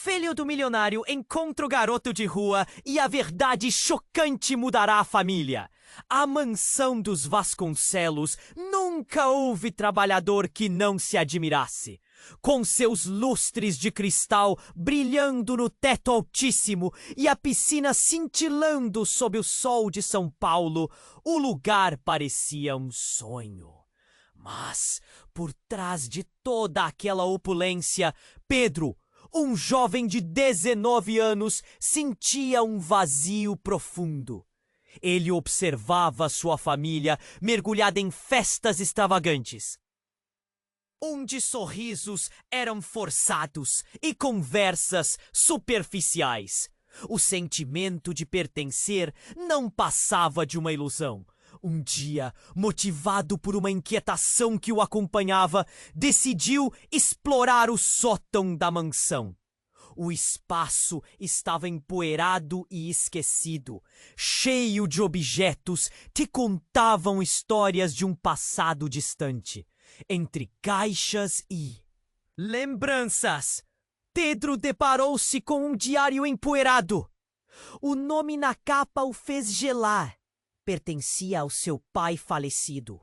Filho do milionário encontra o garoto de rua e a verdade chocante mudará a família. A mansão dos Vasconcelos nunca houve trabalhador que não se admirasse. Com seus lustres de cristal brilhando no teto altíssimo e a piscina cintilando sob o sol de São Paulo, o lugar parecia um sonho. Mas, por trás de toda aquela opulência, Pedro, um jovem de 19 anos, sentia um vazio profundo. Ele observava sua família mergulhada em festas extravagantes, onde sorrisos eram forçados e conversas superficiais. O sentimento de pertencer não passava de uma ilusão. Um dia, motivado por uma inquietação que o acompanhava, decidiu explorar o sótão da mansão. O espaço estava empoeirado e esquecido, cheio de objetos que contavam histórias de um passado distante. Entre caixas e lembranças, Pedro deparou-se com um diário empoeirado. O nome na capa o fez gelar. Pertencia ao seu pai falecido.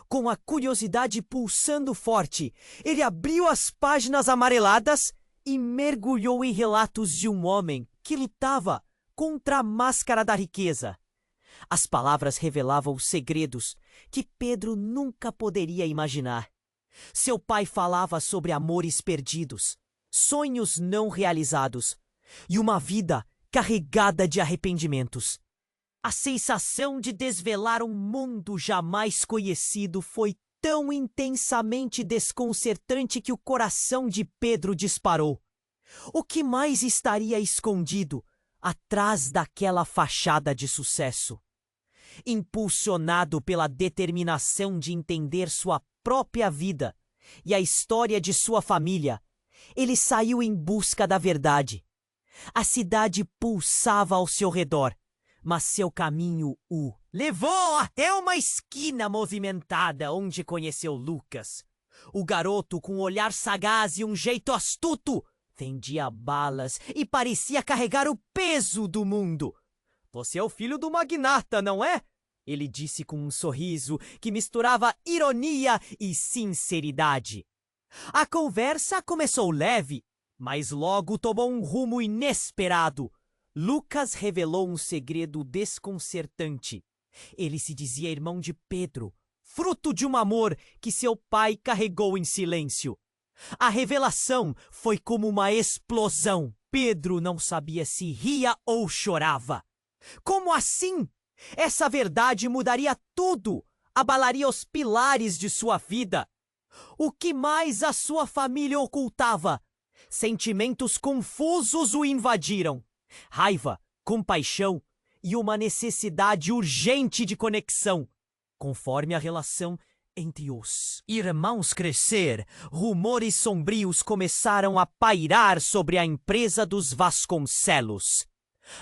Com a curiosidade pulsando forte, ele abriu as páginas amareladas e mergulhou em relatos de um homem que lutava contra a máscara da riqueza. As palavras revelavam segredos que Pedro nunca poderia imaginar. Seu pai falava sobre amores perdidos, sonhos não realizados e uma vida carregada de arrependimentos. A sensação de desvelar um mundo jamais conhecido foi tão intensamente desconcertante que o coração de Pedro disparou. O que mais estaria escondido atrás daquela fachada de sucesso? Impulsionado pela determinação de entender sua própria vida e a história de sua família, ele saiu em busca da verdade. A cidade pulsava ao seu redor, mas seu caminho o levou até uma esquina movimentada onde conheceu Lucas. O garoto, com um olhar sagaz e um jeito astuto, vendia balas e parecia carregar o peso do mundo. Você é o filho do magnata, não é? Ele disse com um sorriso que misturava ironia e sinceridade. A conversa começou leve, mas logo tomou um rumo inesperado. Lucas revelou um segredo desconcertante. Ele se dizia irmão de Pedro, fruto de um amor que seu pai carregou em silêncio. A revelação foi como uma explosão. Pedro não sabia se ria ou chorava. Como assim? Essa verdade mudaria tudo, abalaria os pilares de sua vida. O que mais a sua família ocultava? Sentimentos confusos o invadiram. Raiva, compaixão e uma necessidade urgente de conexão. Conforme a relação entre os irmãos crescer, rumores sombrios começaram a pairar sobre a empresa dos Vasconcelos.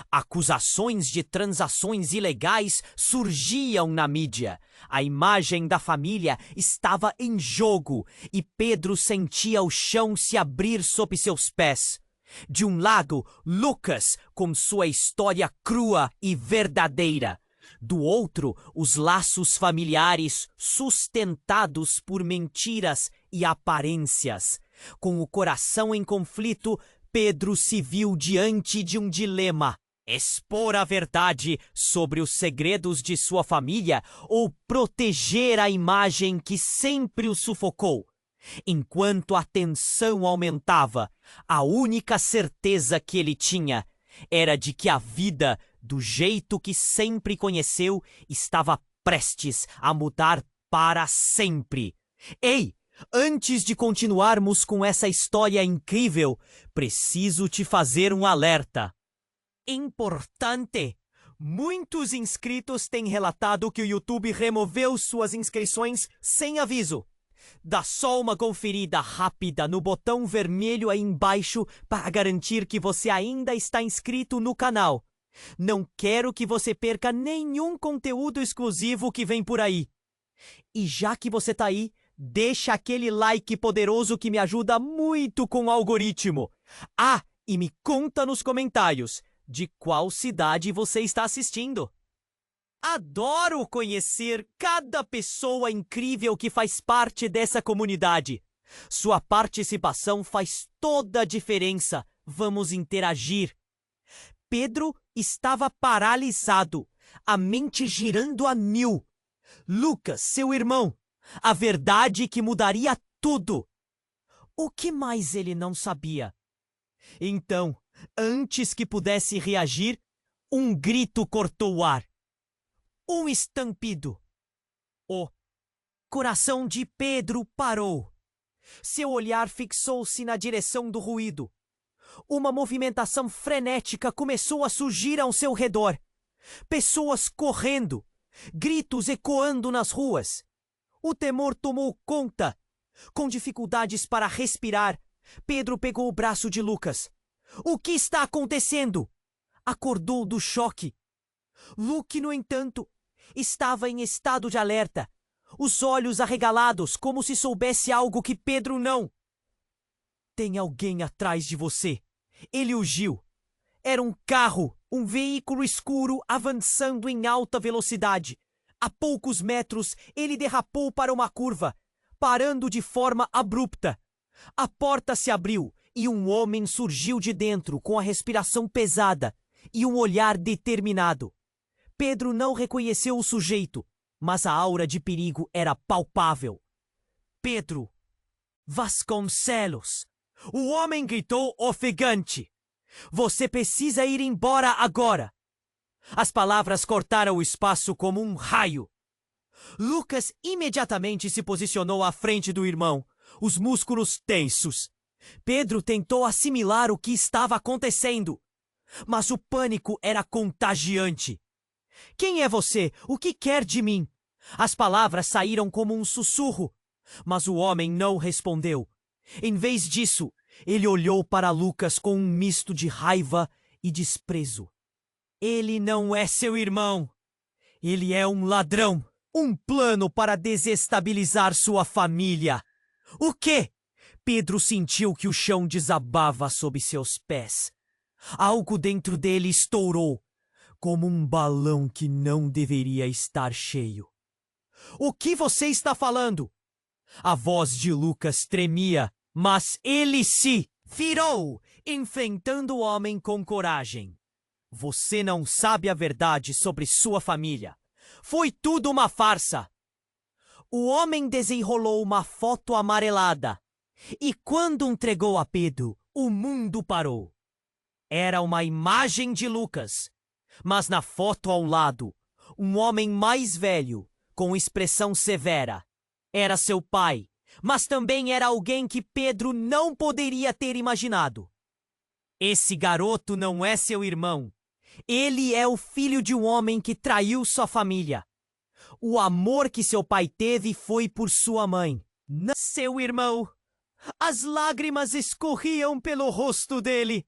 Acusações de transações ilegais surgiam na mídia. A imagem da família estava em jogo e Pedro sentia o chão se abrir sob seus pés. De um lado, Lucas, com sua história crua e verdadeira. Do outro, os laços familiares sustentados por mentiras e aparências. Com o coração em conflito, Pedro se viu diante de um dilema: expor a verdade sobre os segredos de sua família ou proteger a imagem que sempre o sufocou. Enquanto a tensão aumentava, a única certeza que ele tinha era de que a vida, do jeito que sempre conheceu, estava prestes a mudar para sempre. Ei! Antes de continuarmos com essa história incrível, preciso te fazer um alerta. Importante! Muitos inscritos têm relatado que o YouTube removeu suas inscrições sem aviso. Dá só uma conferida rápida no botão vermelho aí embaixo para garantir que você ainda está inscrito no canal. Não quero que você perca nenhum conteúdo exclusivo que vem por aí. E já que você tá aí, deixa aquele like poderoso que me ajuda muito com o algoritmo. Ah, e me conta nos comentários de qual cidade você está assistindo. Adoro conhecer cada pessoa incrível que faz parte dessa comunidade. Sua participação faz toda a diferença. Vamos interagir. Pedro estava paralisado, a mente girando a mil. Lucas, seu irmão, a verdade que mudaria tudo. O que mais ele não sabia? Então, antes que pudesse reagir, um grito cortou o ar. Um estampido. O coração de Pedro parou. Seu olhar fixou-se na direção do ruído. Uma movimentação frenética começou a surgir ao seu redor. Pessoas correndo, gritos ecoando nas ruas. O temor tomou conta. Com dificuldades para respirar, Pedro pegou o braço de Lucas. O que está acontecendo? Acordou do choque. Luke, no entanto, estava em estado de alerta, os olhos arregalados como se soubesse algo que Pedro não. Tem alguém atrás de você. Ele urgiu. Era um carro, um veículo escuro avançando em alta velocidade. A poucos metros, ele derrapou para uma curva, parando de forma abrupta. A porta se abriu e um homem surgiu de dentro com a respiração pesada e um olhar determinado. Pedro não reconheceu o sujeito, mas a aura de perigo era palpável. Pedro Vasconcelos! O homem gritou ofegante. Você precisa ir embora agora! As palavras cortaram o espaço como um raio. Lucas imediatamente se posicionou à frente do irmão, os músculos tensos. Pedro tentou assimilar o que estava acontecendo, mas o pânico era contagiante. Quem é você? O que quer de mim? As palavras saíram como um sussurro, mas o homem não respondeu. Em vez disso, ele olhou para Lucas com um misto de raiva e desprezo. Ele não é seu irmão. Ele é um ladrão. Um plano para desestabilizar sua família. O quê? Pedro sentiu que o chão desabava sob seus pés. Algo dentro dele estourou, como um balão que não deveria estar cheio. O que você está falando? A voz de Lucas tremia, mas ele se virou, enfrentando o homem com coragem. Você não sabe a verdade sobre sua família. Foi tudo uma farsa. O homem desenrolou uma foto amarelada e quando entregou a Pedro, o mundo parou. Era uma imagem de Lucas, mas na foto ao lado, um homem mais velho, com expressão severa. Era seu pai, mas também era alguém que Pedro não poderia ter imaginado. Esse garoto não é seu irmão. Ele é o filho de um homem que traiu sua família. O amor que seu pai teve foi por sua mãe, não seu irmão. As lágrimas escorriam pelo rosto dele.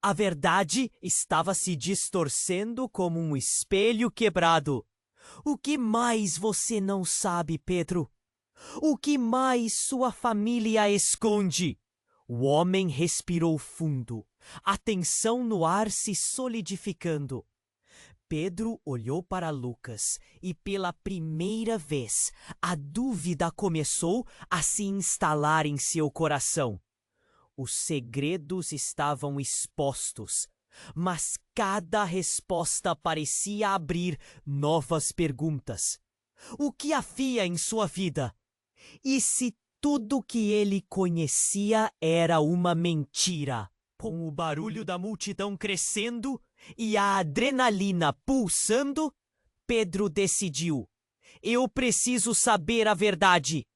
A verdade estava se distorcendo como um espelho quebrado. O que mais você não sabe, Pedro? O que mais sua família esconde? O homem respirou fundo, a tensão no ar se solidificando. Pedro olhou para Lucas e, pela primeira vez, a dúvida começou a se instalar em seu coração. Os segredos estavam expostos, mas cada resposta parecia abrir novas perguntas. O que havia em sua vida? E se tudo que ele conhecia era uma mentira? Com o barulho da multidão crescendo e a adrenalina pulsando, Pedro decidiu: eu preciso saber a verdade.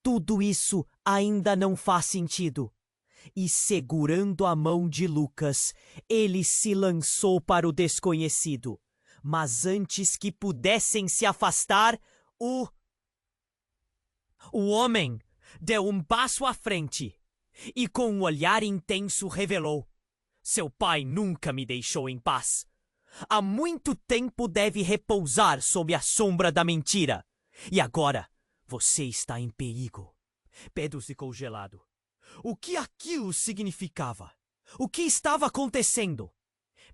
Tudo isso ainda não faz sentido. E segurando a mão de Lucas, ele se lançou para o desconhecido. Mas antes que pudessem se afastar, o homem deu um passo à frente e com um olhar intenso revelou: seu pai nunca me deixou em paz. Há muito tempo deve repousar sob a sombra da mentira. E agora você está em perigo. Pedro ficou gelado. O que aquilo significava? O que estava acontecendo?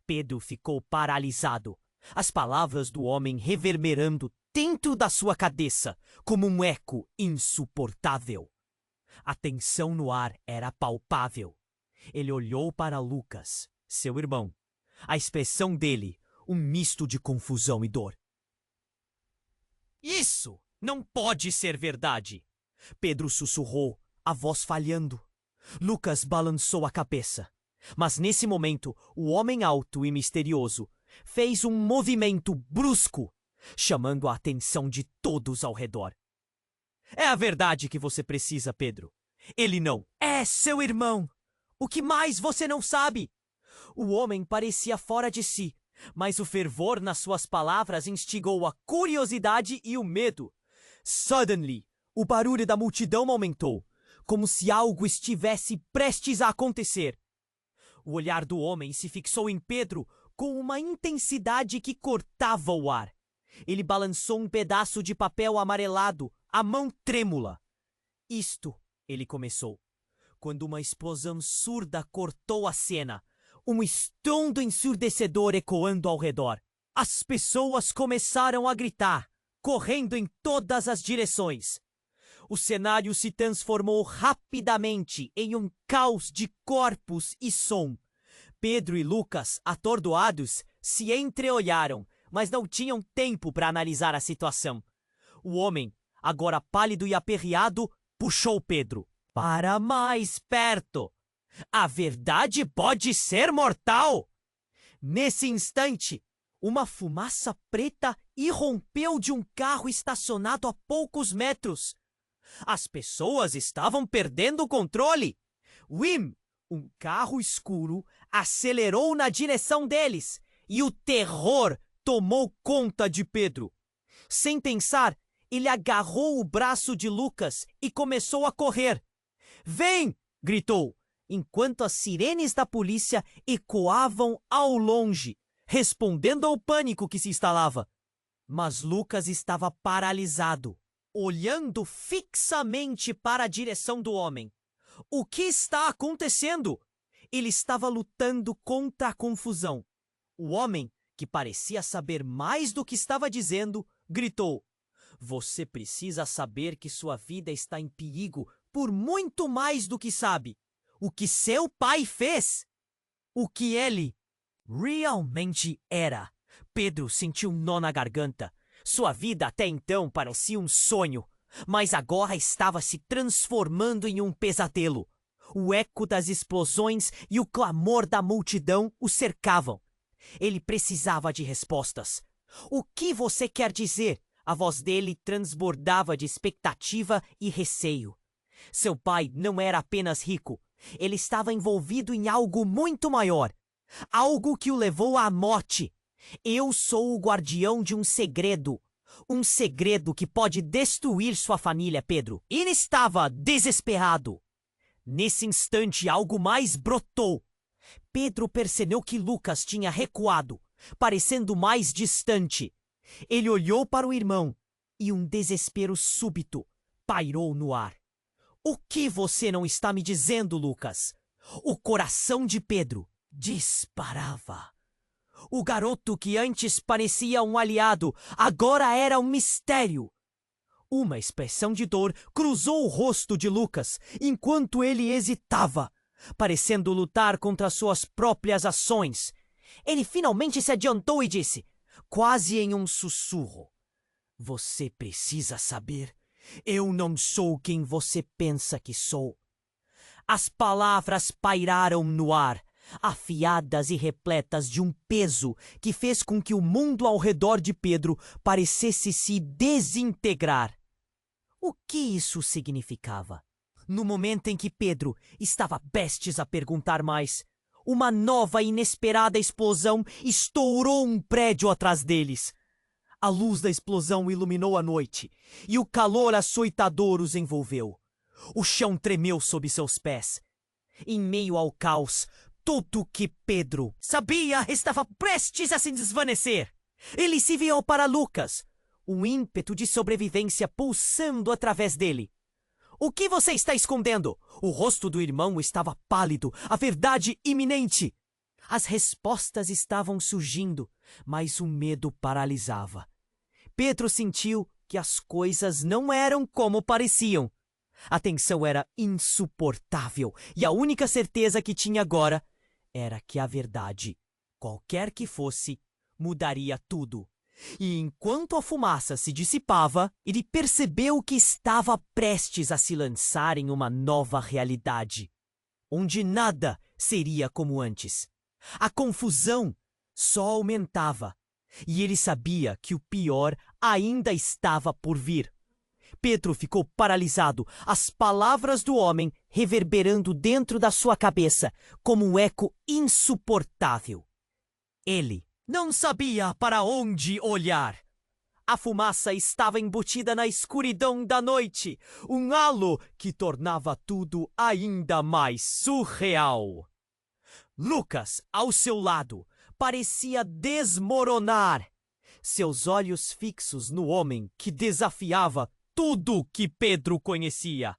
Pedro ficou paralisado, as palavras do homem reverberando dentro da sua cabeça como um eco insuportável. A tensão no ar era palpável. Ele olhou para Lucas, seu irmão. A expressão dele, um misto de confusão e dor. Isso não pode ser verdade! Pedro sussurrou, a voz falhando. Lucas balançou a cabeça. Mas nesse momento, o homem alto e misterioso fez um movimento brusco, chamando a atenção de todos ao redor. É a verdade que você precisa, Pedro. Ele não é seu irmão. O que mais você não sabe? O homem parecia fora de si, mas o fervor nas suas palavras instigou a curiosidade e o medo. Suddenly, o barulho da multidão aumentou, como se algo estivesse prestes a acontecer. O olhar do homem se fixou em Pedro com uma intensidade que cortava o ar. Ele balançou um pedaço de papel amarelado, a mão trêmula. Isto, ele começou, quando uma explosão surda cortou a cena, um estrondo ensurdecedor ecoando ao redor. As pessoas começaram a gritar, correndo em todas as direções. O cenário se transformou rapidamente em um caos de corpos e som. Pedro e Lucas, atordoados, se entreolharam, mas não tinham tempo para analisar a situação. O homem, agora pálido e aperreado, puxou Pedro. Para mais perto! A verdade pode ser mortal! Nesse instante, uma fumaça preta irrompeu de um carro estacionado a poucos metros. As pessoas estavam perdendo o controle. Wim, um carro escuro, acelerou na direção deles e o terror tomou conta de Pedro. Sem pensar, ele agarrou o braço de Lucas e começou a correr. Vem! Gritou, enquanto as sirenes da polícia ecoavam ao longe, respondendo ao pânico que se instalava. Mas Lucas estava paralisado, olhando fixamente para a direção do homem. O que está acontecendo? Ele estava lutando contra a confusão. O homem, que parecia saber mais do que estava dizendo, gritou: Você precisa saber que sua vida está em perigo por muito mais do que sabe. O que seu pai fez? O que ele realmente era. Pedro sentiu um nó na garganta. Sua vida até então parecia um sonho, mas agora estava se transformando em um pesadelo. O eco das explosões e o clamor da multidão o cercavam. Ele precisava de respostas. O que você quer dizer? A voz dele transbordava de expectativa e receio. Seu pai não era apenas rico. Ele estava envolvido em algo muito maior. Algo que o levou à morte. Eu sou o guardião de um segredo. Um segredo que pode destruir sua família, Pedro. Ele estava desesperado. Nesse instante, algo mais brotou. Pedro percebeu que Lucas tinha recuado, parecendo mais distante. Ele olhou para o irmão e um desespero súbito pairou no ar. O que você não está me dizendo, Lucas? O coração de Pedro disparava. O garoto que antes parecia um aliado, agora era um mistério. Uma expressão de dor cruzou o rosto de Lucas enquanto ele hesitava, parecendo lutar contra suas próprias ações. Ele finalmente se adiantou e disse, quase em um sussurro: Você precisa saber. Eu não sou quem você pensa que sou. As palavras pairaram no ar, afiadas e repletas de um peso que fez com que o mundo ao redor de Pedro parecesse se desintegrar. O que isso significava? No momento em que Pedro estava prestes a perguntar mais, uma nova e inesperada explosão estourou um prédio atrás deles. A luz da explosão iluminou a noite, e o calor açoitador os envolveu. O chão tremeu sob seus pés. Em meio ao caos, tudo que Pedro sabia estava prestes a se desvanecer. Ele se virou para Lucas, um ímpeto de sobrevivência pulsando através dele. O que você está escondendo? O rosto do irmão estava pálido, a verdade iminente. As respostas estavam surgindo, mas o medo paralisava. Pedro sentiu que as coisas não eram como pareciam. A tensão era insuportável e a única certeza que tinha agora era que a verdade, qualquer que fosse, mudaria tudo. E enquanto a fumaça se dissipava, ele percebeu que estava prestes a se lançar em uma nova realidade, onde nada seria como antes. A confusão só aumentava, e ele sabia que o pior ainda estava por vir. Pedro ficou paralisado, as palavras do homem reverberando dentro da sua cabeça como um eco insuportável. Ele não sabia para onde olhar. A fumaça estava embutida na escuridão da noite, um halo que tornava tudo ainda mais surreal. Lucas, ao seu lado, parecia desmoronar, seus olhos fixos no homem que desafiava tudo que Pedro conhecia.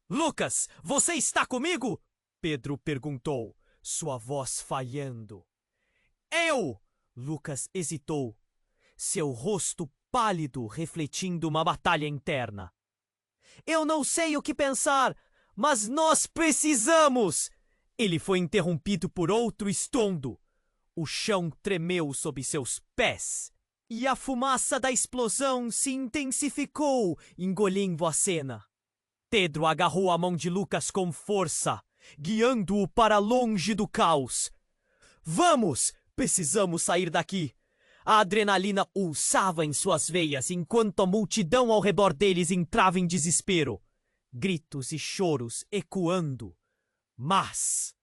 Lucas, você está comigo? Pedro perguntou, sua voz falhando. Eu! Lucas hesitou, seu rosto pálido refletindo uma batalha interna. Eu não sei o que pensar, mas nós precisamos! Ele foi interrompido por outro estrondo. O chão tremeu sob seus pés e a fumaça da explosão se intensificou, engolindo a cena. Pedro agarrou a mão de Lucas com força, guiando-o para longe do caos. Vamos! Precisamos sair daqui! A adrenalina pulsava em suas veias enquanto a multidão ao redor deles entrava em desespero. Gritos e choros ecoando. Mas,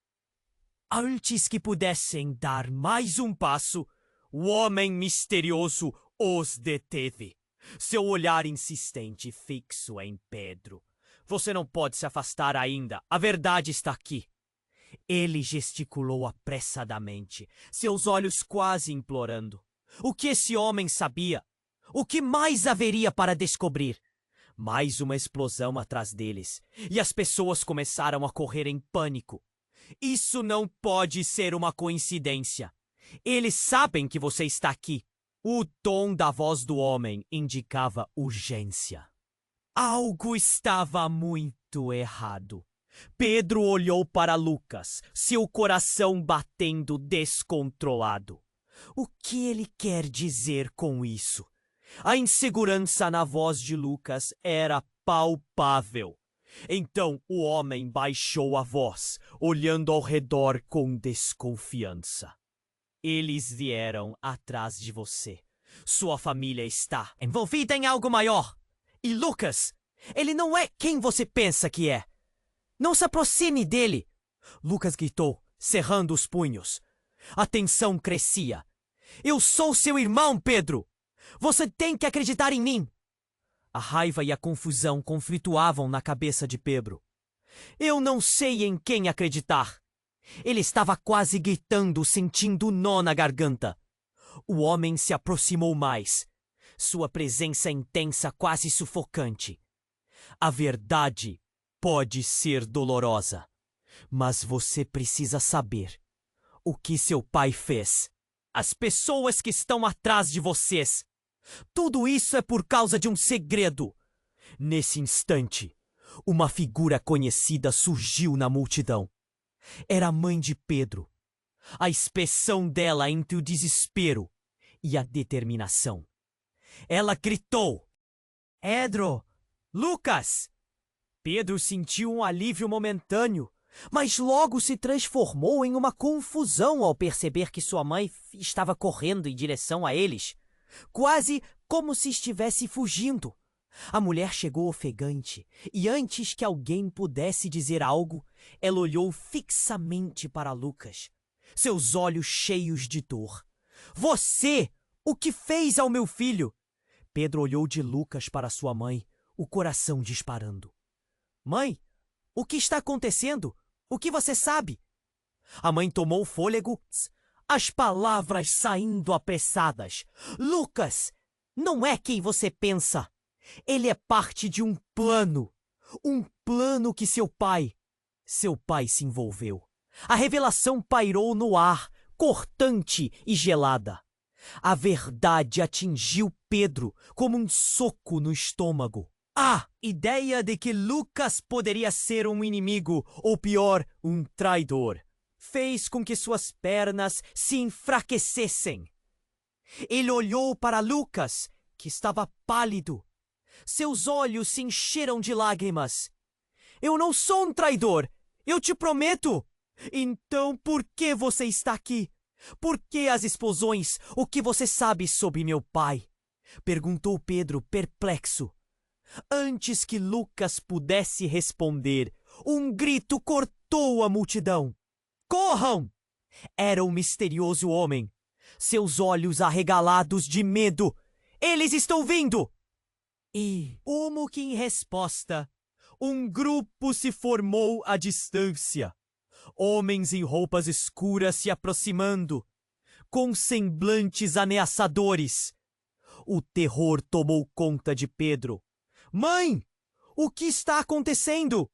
antes que pudessem dar mais um passo, o homem misterioso os deteve. Seu olhar insistente fixo em Pedro. Você não pode se afastar ainda. A verdade está aqui. Ele gesticulou apressadamente, seus olhos quase implorando. O que esse homem sabia? O que mais haveria para descobrir? Mais uma explosão atrás deles, e as pessoas começaram a correr em pânico. Isso não pode ser uma coincidência. Eles sabem que você está aqui. O tom da voz do homem indicava urgência. Algo estava muito errado. Pedro olhou para Lucas, seu coração batendo descontrolado. O que ele quer dizer com isso? A insegurança na voz de Lucas era palpável. Então o homem baixou a voz, olhando ao redor com desconfiança. Eles vieram atrás de você. Sua família está envolvida em algo maior. E Lucas, ele não é quem você pensa que é. Não se aproxime dele! Lucas gritou, cerrando os punhos. A tensão crescia. Eu sou seu irmão, Pedro! Você tem que acreditar em mim! A raiva e a confusão conflituavam na cabeça de Pedro. Eu não sei em quem acreditar. Ele estava quase gritando, sentindo um nó na garganta. O homem se aproximou mais. Sua presença intensa quase sufocante. A verdade pode ser dolorosa, mas você precisa saber o que seu pai fez. As pessoas que estão atrás de vocês. Tudo isso é por causa de um segredo. Nesse instante, uma figura conhecida surgiu na multidão. Era a mãe de Pedro. A expressão dela entre o desespero e a determinação. Ela gritou: Pedro! Lucas! Pedro sentiu um alívio momentâneo, mas logo se transformou em uma confusão ao perceber que sua mãe estava correndo em direção a eles, quase como se estivesse fugindo. A mulher chegou ofegante e antes que alguém pudesse dizer algo, ela olhou fixamente para Lucas, seus olhos cheios de dor. Você! O que fez ao meu filho? Pedro olhou de Lucas para sua mãe, o coração disparando. Mãe, o que está acontecendo? O que você sabe? A mãe tomou fôlego, as palavras saindo apressadas. Lucas, não é quem você pensa. Ele é parte de um plano. Um plano que seu pai se envolveu. A revelação pairou no ar, cortante e gelada. A verdade atingiu Pedro como um soco no estômago. A ideia de que Lucas poderia ser um inimigo, ou pior, um traidor, fez com que suas pernas se enfraquecessem. Ele olhou para Lucas, que estava pálido. Seus olhos se encheram de lágrimas. Eu não sou um traidor, eu te prometo. Então por que você está aqui? Por que as explosões? O que você sabe sobre meu pai? Perguntou Pedro, perplexo. Antes que Lucas pudesse responder, um grito cortou a multidão. Corram! Era o misterioso homem. Seus olhos arregalados de medo. Eles estão vindo! E, como que em resposta, um grupo se formou à distância. Homens em roupas escuras se aproximando, com semblantes ameaçadores. O terror tomou conta de Pedro. Mãe, o que está acontecendo?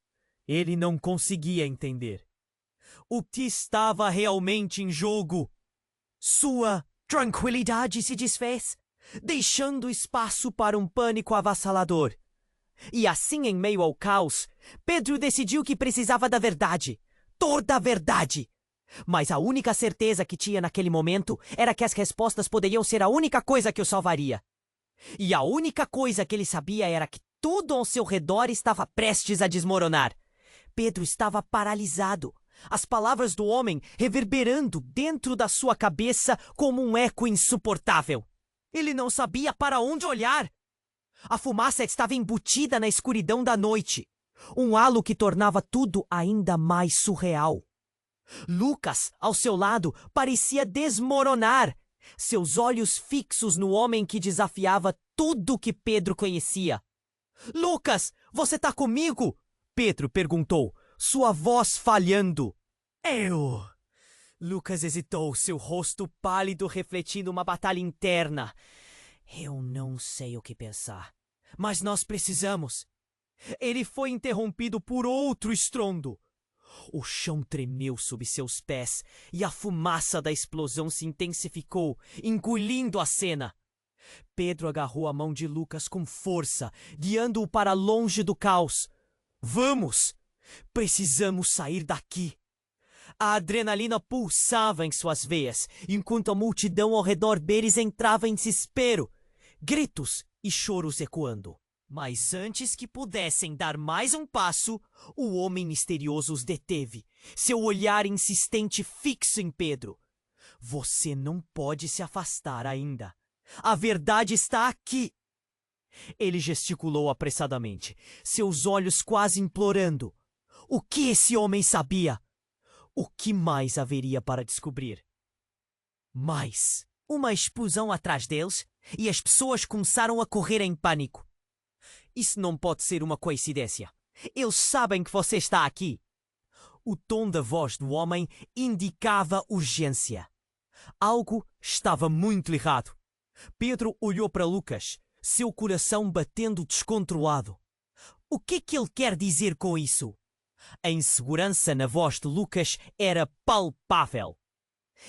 Ele não conseguia entender. O que estava realmente em jogo? Sua tranquilidade se desfez, deixando espaço para um pânico avassalador. E assim, em meio ao caos, Pedro decidiu que precisava da verdade. Toda a verdade. Mas a única certeza que tinha naquele momento era que as respostas poderiam ser a única coisa que o salvaria. E a única coisa que ele sabia era que tudo ao seu redor estava prestes a desmoronar. Pedro estava paralisado, as palavras do homem reverberando dentro da sua cabeça como um eco insuportável. Ele não sabia para onde olhar. A fumaça estava embutida na escuridão da noite, um halo que tornava tudo ainda mais surreal. Lucas, ao seu lado, parecia desmoronar, seus olhos fixos no homem que desafiava tudo que Pedro conhecia. Lucas, você tá comigo? Pedro perguntou, sua voz falhando. Eu... Lucas hesitou, seu rosto pálido refletindo uma batalha interna. Eu não sei o que pensar, mas nós precisamos. Ele foi interrompido por outro estrondo. O chão tremeu sob seus pés e a fumaça da explosão se intensificou, engolindo a cena. Pedro agarrou a mão de Lucas com força, guiando-o para longe do caos. Vamos! Precisamos sair daqui! A adrenalina pulsava em suas veias, enquanto a multidão ao redor deles entrava em desespero, gritos e choros ecoando. Mas antes que pudessem dar mais um passo, o homem misterioso os deteve, seu olhar insistente fixo em Pedro. Você não pode se afastar ainda. A verdade está aqui. Ele gesticulou apressadamente, seus olhos quase implorando. O que esse homem sabia? O que mais haveria para descobrir? Mas uma explosão atrás deles e as pessoas começaram a correr em pânico. Isso não pode ser uma coincidência. Eles sabem que você está aqui. O tom da voz do homem indicava urgência. Algo estava muito errado. Pedro olhou para Lucas, seu coração batendo descontrolado. O que ele quer dizer com isso? A insegurança na voz de Lucas era palpável.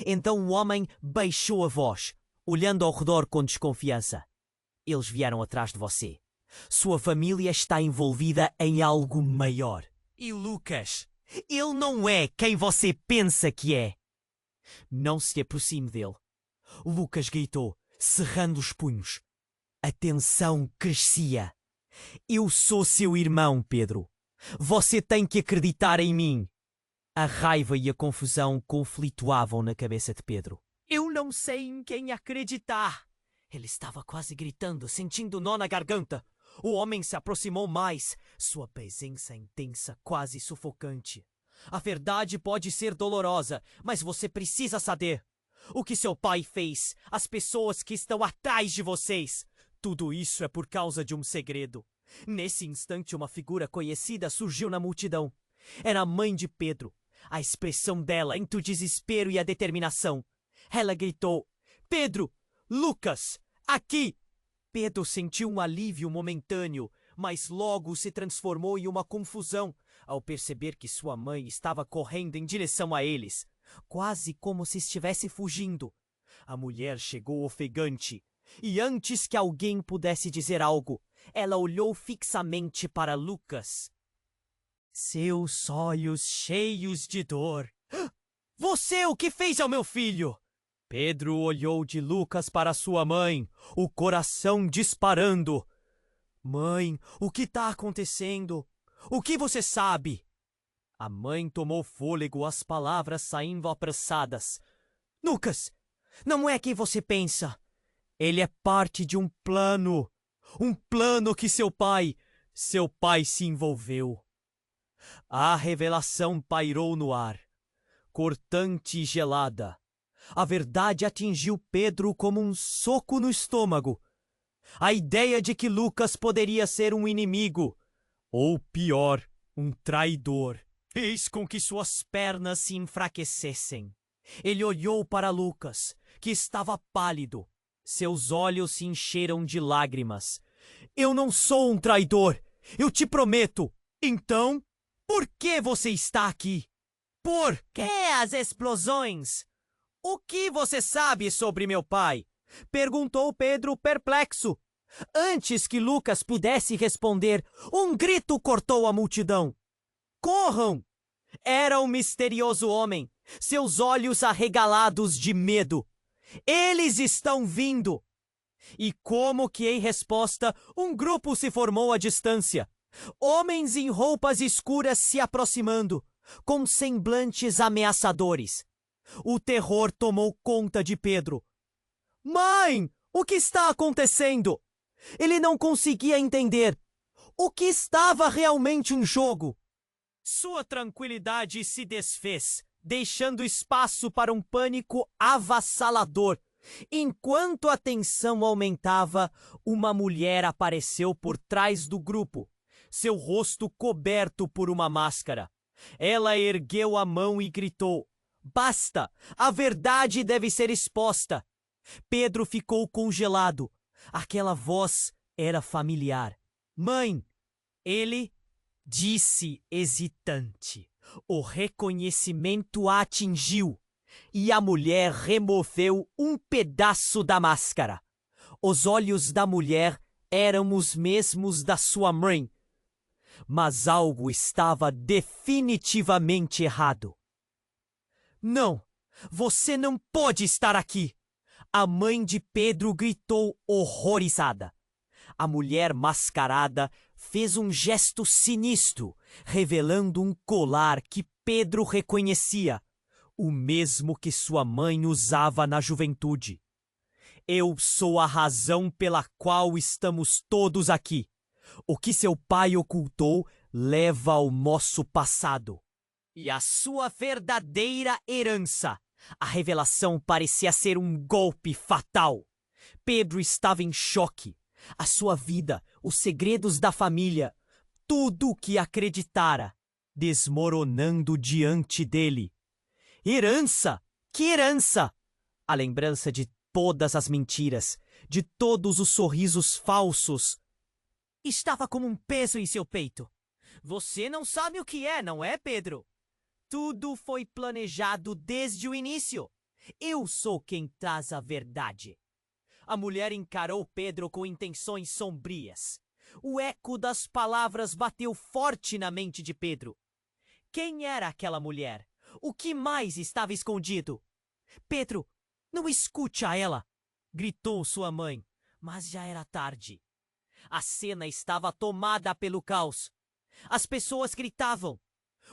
Então o homem baixou a voz, olhando ao redor com desconfiança. Eles vieram atrás de você. Sua família está envolvida em algo maior. E Lucas, ele não é quem você pensa que é. Não se aproxime dele. Lucas gritou, cerrando os punhos. A tensão crescia. Eu sou seu irmão, Pedro. Você tem que acreditar em mim. A raiva e a confusão conflituavam na cabeça de Pedro. Eu não sei em quem acreditar. Ele estava quase gritando, sentindo nó na garganta. O homem se aproximou mais, sua presença intensa, quase sufocante. A verdade pode ser dolorosa, mas você precisa saber. O que seu pai fez, as pessoas que estão atrás de vocês. Tudo isso é por causa de um segredo. Nesse instante, uma figura conhecida surgiu na multidão. Era a mãe de Pedro. A expressão dela entre o desespero e a determinação. Ela gritou, Pedro! Lucas! Aqui! Pedro sentiu um alívio momentâneo, mas logo se transformou em uma confusão ao perceber que sua mãe estava correndo em direção a eles, quase como se estivesse fugindo. A mulher chegou ofegante, e antes que alguém pudesse dizer algo, ela olhou fixamente para Lucas. Seus olhos cheios de dor. Você o que fez ao meu filho? Pedro olhou de Lucas para sua mãe, o coração disparando. Mãe, o que está acontecendo? O que você sabe? A mãe tomou fôlego, as palavras saindo apressadas. Lucas, não é quem você pensa. Ele é parte de um plano que seu pai se envolveu. A revelação pairou no ar, cortante e gelada. A verdade atingiu Pedro como um soco no estômago. A ideia de que Lucas poderia ser um inimigo, ou pior, um traidor, fez com que suas pernas se enfraquecessem. Ele olhou para Lucas, que estava pálido. Seus olhos se encheram de lágrimas. Eu não sou um traidor, eu te prometo. Então, por que você está aqui? Por que as explosões? O que você sabe sobre meu pai? Perguntou Pedro perplexo. Antes que Lucas pudesse responder, um grito cortou a multidão. Corram! Era um misterioso homem, seus olhos arregalados de medo. Eles estão vindo! E como que em resposta, um grupo se formou à distância. Homens em roupas escuras se aproximando, com semblantes ameaçadores. O terror tomou conta de Pedro. Mãe, o que está acontecendo? Ele não conseguia entender o que estava realmente em jogo. Sua tranquilidade se desfez, deixando espaço para um pânico avassalador. Enquanto a tensão aumentava, uma mulher apareceu por trás do grupo, seu rosto coberto por uma máscara. Ela ergueu a mão e gritou: Basta! A verdade deve ser exposta! Pedro ficou congelado. Aquela voz era familiar. Mãe! Ele disse hesitante. O reconhecimento a atingiu e a mulher removeu um pedaço da máscara. Os olhos da mulher eram os mesmos da sua mãe. Mas algo estava definitivamente errado. Não! Você não pode estar aqui! A mãe de Pedro gritou horrorizada. A mulher mascarada fez um gesto sinistro, revelando um colar que Pedro reconhecia, o mesmo que sua mãe usava na juventude. Eu sou a razão pela qual estamos todos aqui. O que seu pai ocultou leva ao nosso passado. E a sua verdadeira herança. A revelação parecia ser um golpe fatal. Pedro estava em choque. A sua vida, os segredos da família, tudo o que acreditara, desmoronando diante dele. Herança? Que herança? A lembrança de todas as mentiras, de todos os sorrisos falsos, estava como um peso em seu peito. Você não sabe o que é, não é, Pedro? Tudo foi planejado desde o início. Eu sou quem traz a verdade. A mulher encarou Pedro com intenções sombrias. O eco das palavras bateu forte na mente de Pedro. Quem era aquela mulher? O que mais estava escondido? Pedro, não escute a ela! Gritou sua mãe, mas já era tarde. A cena estava tomada pelo caos. As pessoas gritavam.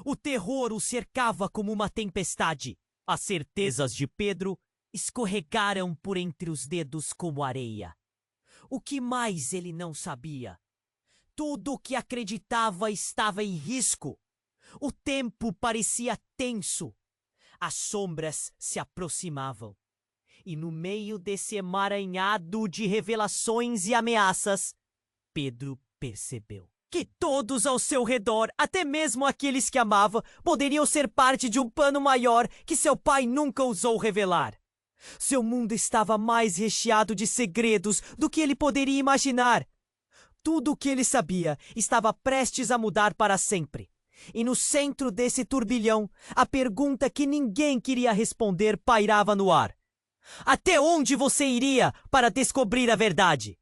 O terror o cercava como uma tempestade. As certezas de Pedro escorregaram por entre os dedos como areia. O que mais ele não sabia? Tudo o que acreditava estava em risco. O tempo parecia tenso. As sombras se aproximavam. E no meio desse emaranhado de revelações e ameaças, Pedro percebeu que todos ao seu redor, até mesmo aqueles que amava, poderiam ser parte de um plano maior que seu pai nunca ousou revelar. Seu mundo estava mais recheado de segredos do que ele poderia imaginar. Tudo o que ele sabia estava prestes a mudar para sempre. E no centro desse turbilhão, a pergunta que ninguém queria responder pairava no ar. Até onde você iria para descobrir a verdade?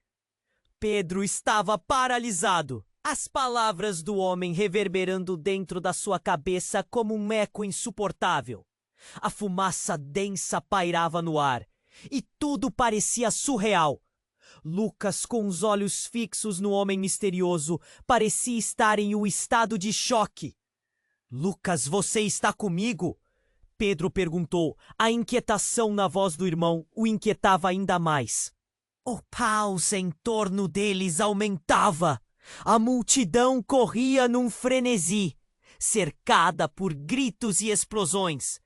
Pedro estava paralisado, as palavras do homem reverberando dentro da sua cabeça como um eco insuportável. A fumaça densa pairava no ar, e tudo parecia surreal. Lucas, com os olhos fixos no homem misterioso, parecia estar em um estado de choque. Lucas, você está comigo? Pedro perguntou. A inquietação na voz do irmão o inquietava ainda mais. O caos em torno deles aumentava. A multidão corria num frenesi, cercada por gritos e explosões.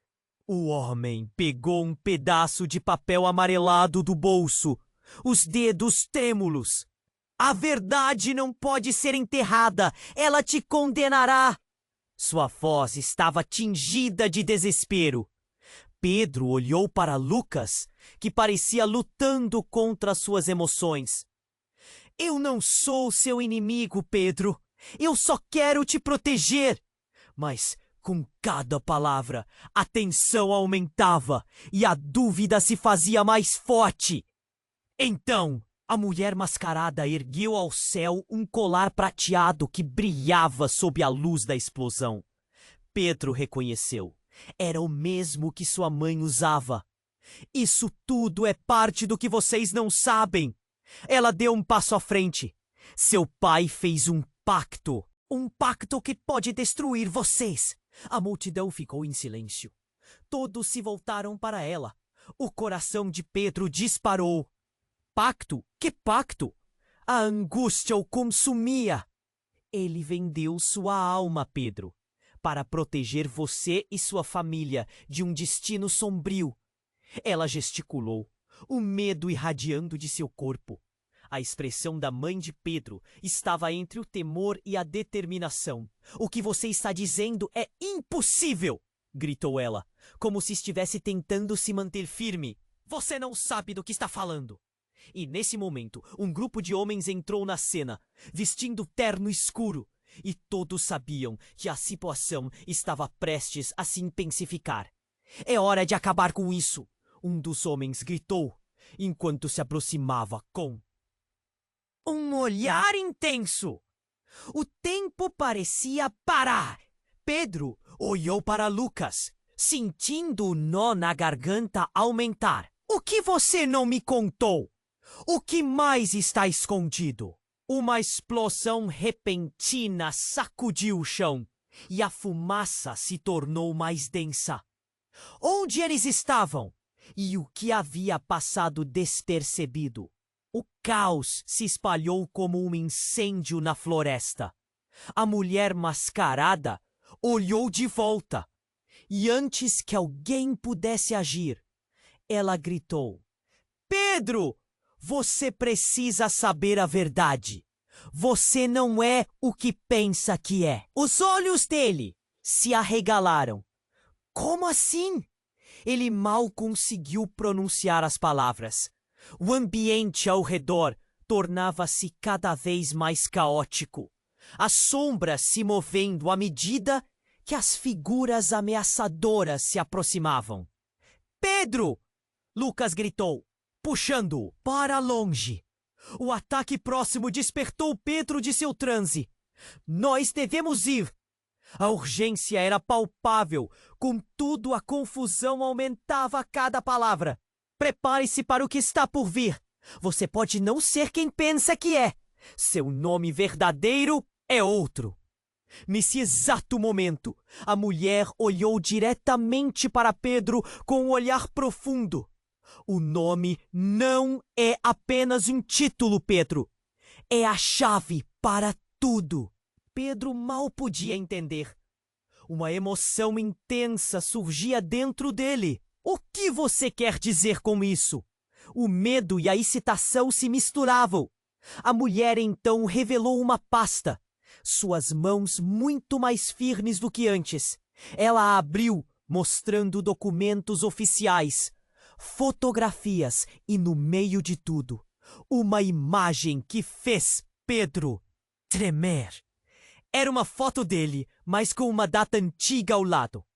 O homem pegou um pedaço de papel amarelado do bolso, os dedos trêmulos. A verdade não pode ser enterrada, ela te condenará. Sua voz estava tingida de desespero. Pedro olhou para Lucas, que parecia lutando contra suas emoções. Eu não sou seu inimigo, Pedro. Eu só quero te proteger. Mas, com cada palavra, a tensão aumentava e a dúvida se fazia mais forte. Então, a mulher mascarada ergueu ao céu um colar prateado que brilhava sob a luz da explosão. Pedro reconheceu. Era o mesmo que sua mãe usava. Isso tudo é parte do que vocês não sabem. Ela deu um passo à frente. Seu pai fez um pacto. Um pacto que pode destruir vocês. A multidão ficou em silêncio. Todos se voltaram para ela. O coração de Pedro disparou. Pacto? Que pacto? A angústia o consumia. Ele vendeu sua alma, Pedro, para proteger você e sua família de um destino sombrio. Ela gesticulou, o medo irradiando de seu corpo. A expressão da mãe de Pedro estava entre o temor e a determinação. O que você está dizendo é impossível! Gritou ela, como se estivesse tentando se manter firme. Você não sabe do que está falando. E nesse momento, um grupo de homens entrou na cena, vestindo terno escuro, e todos sabiam que a situação estava prestes a se intensificar. É hora de acabar com isso! Um dos homens gritou, enquanto se aproximava com um olhar intenso. O tempo parecia parar. Pedro olhou para Lucas, sentindo o nó na garganta aumentar. O que você não me contou? O que mais está escondido? Uma explosão repentina sacudiu o chão e a fumaça se tornou mais densa. Onde eles estavam? E o que havia passado despercebido? O caos se espalhou como um incêndio na floresta. A mulher mascarada olhou de volta e antes que alguém pudesse agir, ela gritou: Pedro! Você precisa saber a verdade. Você não é o que pensa que é. Os olhos dele se arregalaram. Como assim? Ele mal conseguiu pronunciar as palavras. O ambiente ao redor tornava-se cada vez mais caótico. As sombras se movendo à medida que as figuras ameaçadoras se aproximavam. Pedro! Lucas gritou, puxando-o para longe. O ataque próximo despertou Pedro de seu transe. Nós devemos ir. A urgência era palpável, contudo a confusão aumentava a cada palavra. Prepare-se para o que está por vir. Você pode não ser quem pensa que é. Seu nome verdadeiro é outro. Nesse exato momento, a mulher olhou diretamente para Pedro com um olhar profundo. O nome não é apenas um título, Pedro. É a chave para tudo. Pedro mal podia entender. Uma emoção intensa surgia dentro dele. O que você quer dizer com isso? O medo e a excitação se misturavam. A mulher então revelou uma pasta. Suas mãos muito mais firmes do que antes. Ela a abriu, mostrando documentos oficiais, fotografias e, no meio de tudo, uma imagem que fez Pedro tremer. Era uma foto dele, mas com uma data antiga ao lado.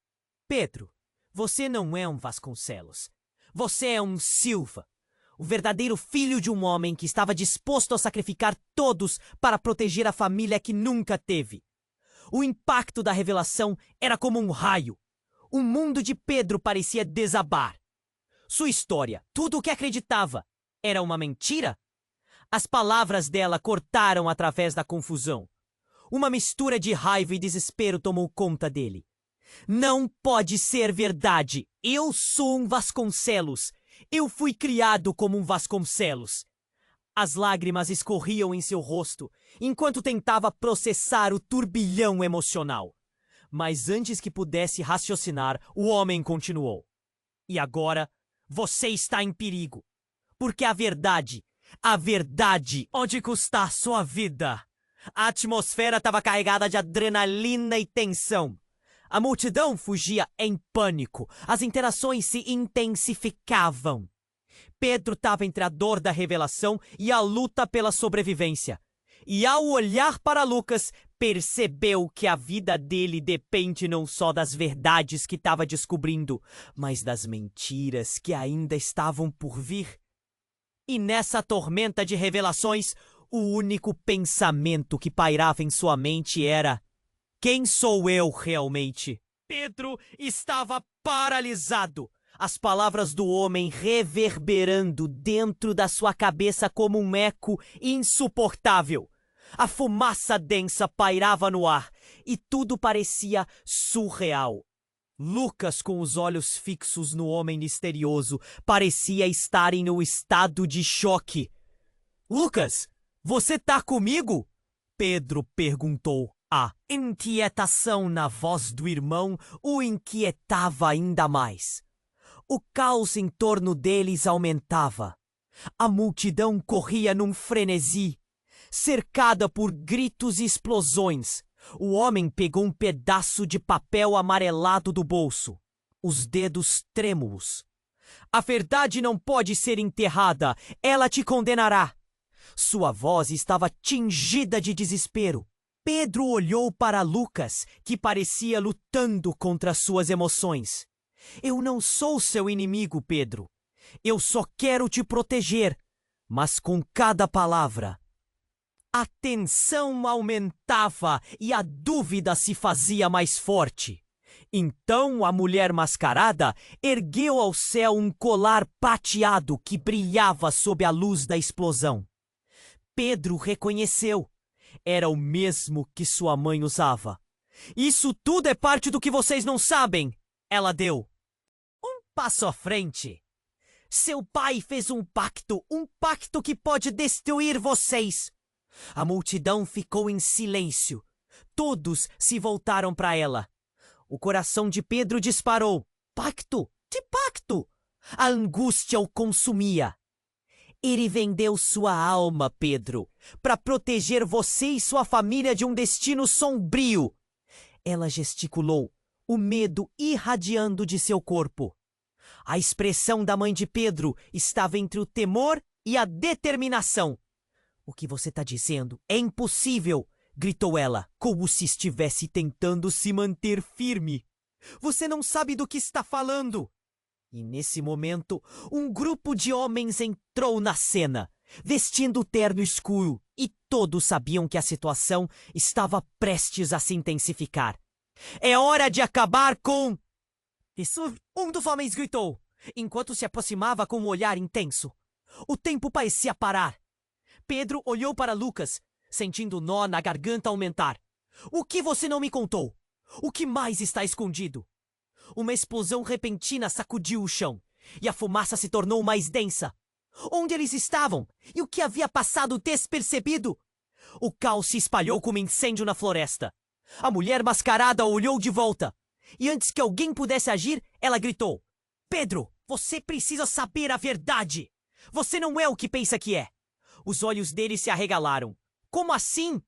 Pedro, você não é um Vasconcelos. Você é um Silva. O verdadeiro filho de um homem que estava disposto a sacrificar todos para proteger a família que nunca teve. O impacto da revelação era como um raio. O mundo de Pedro parecia desabar. Sua história, tudo o que acreditava, era uma mentira? As palavras dela cortaram através da confusão. Uma mistura de raiva e desespero tomou conta dele. Não pode ser verdade. Eu sou um Vasconcelos. Eu fui criado como um Vasconcelos. As lágrimas escorriam em seu rosto, enquanto tentava processar o turbilhão emocional. Mas antes que pudesse raciocinar, o homem continuou. E agora, você está em perigo. Porque a verdade pode custar sua vida. A atmosfera estava carregada de adrenalina e tensão. A multidão fugia em pânico. As interações se intensificavam. Pedro estava entre a dor da revelação e a luta pela sobrevivência. E ao olhar para Lucas, percebeu que a vida dele depende não só das verdades que estava descobrindo, mas das mentiras que ainda estavam por vir. E nessa tormenta de revelações, o único pensamento que pairava em sua mente era: quem sou eu realmente? Pedro estava paralisado. As palavras do homem reverberando dentro da sua cabeça como um eco insuportável. A fumaça densa pairava no ar e tudo parecia surreal. Lucas, com os olhos fixos no homem misterioso, parecia estar em um estado de choque. Lucas, você tá comigo? Pedro perguntou. A inquietação na voz do irmão o inquietava ainda mais. O caos em torno deles aumentava. A multidão corria num frenesi, cercada por gritos e explosões. O homem pegou um pedaço de papel amarelado do bolso, os dedos trêmulos. A verdade não pode ser enterrada, ela te condenará. Sua voz estava tingida de desespero. Pedro olhou para Lucas, que parecia lutando contra suas emoções. Eu não sou seu inimigo, Pedro. Eu só quero te proteger. Mas com cada palavra, a tensão aumentava e a dúvida se fazia mais forte. Então a mulher mascarada ergueu ao céu um colar prateado que brilhava sob a luz da explosão. Pedro reconheceu. Era o mesmo que sua mãe usava. Isso tudo é parte do que vocês não sabem, ela deu. Um passo à frente. Seu pai fez um pacto que pode destruir vocês. A multidão ficou em silêncio. Todos se voltaram para ela. O coração de Pedro disparou. Pacto? Que pacto? A angústia o consumia. Ele vendeu sua alma, Pedro, para proteger você e sua família de um destino sombrio. Ela gesticulou, o medo irradiando de seu corpo. A expressão da mãe de Pedro estava entre o temor e a determinação. O que você está dizendo é impossível, gritou ela, como se estivesse tentando se manter firme. Você não sabe do que está falando. E nesse momento, um grupo de homens entrou na cena, vestindo terno escuro, e todos sabiam que a situação estava prestes a se intensificar. É hora de acabar com... Isso, um dos homens gritou, enquanto se aproximava com um olhar intenso. O tempo parecia parar. Pedro olhou para Lucas, sentindo o nó na garganta aumentar. O que você não me contou? O que mais está escondido? Uma explosão repentina sacudiu o chão, e a fumaça se tornou mais densa. Onde eles estavam? E o que havia passado despercebido? O caos se espalhou como incêndio na floresta. A mulher mascarada olhou de volta, e antes que alguém pudesse agir, ela gritou: Pedro, você precisa saber a verdade! Você não é o que pensa que é! Os olhos dele se arregalaram. Como assim?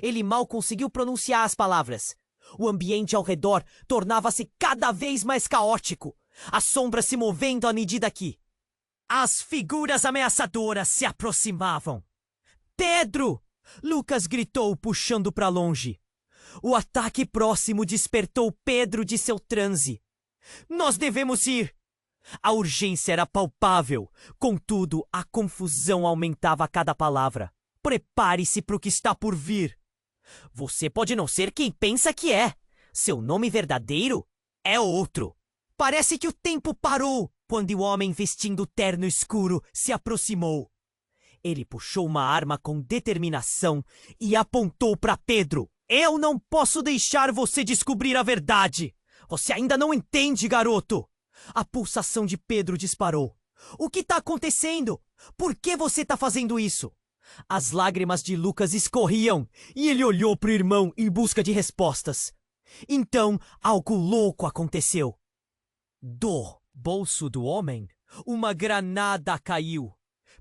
Ele mal conseguiu pronunciar as palavras. O ambiente ao redor tornava-se cada vez mais caótico, as sombras se movendo à medida que as figuras ameaçadoras se aproximavam. Pedro! Lucas gritou, puxando para longe. O ataque próximo despertou Pedro de seu transe. Nós devemos ir! A urgência era palpável, contudo, a confusão aumentava a cada palavra. Prepare-se para o que está por vir. Você pode não ser quem pensa que é. Seu nome verdadeiro é outro. Parece que o tempo parou quando o homem vestindo terno escuro se aproximou. Ele puxou uma arma com determinação e apontou para Pedro. Eu não posso deixar você descobrir a verdade. Você ainda não entende, garoto. A pulsação de Pedro disparou. O que está acontecendo? Por que você está fazendo isso? As lágrimas de Lucas escorriam e ele olhou para o irmão em busca de respostas. Então, algo louco aconteceu. Do bolso do homem, uma granada caiu.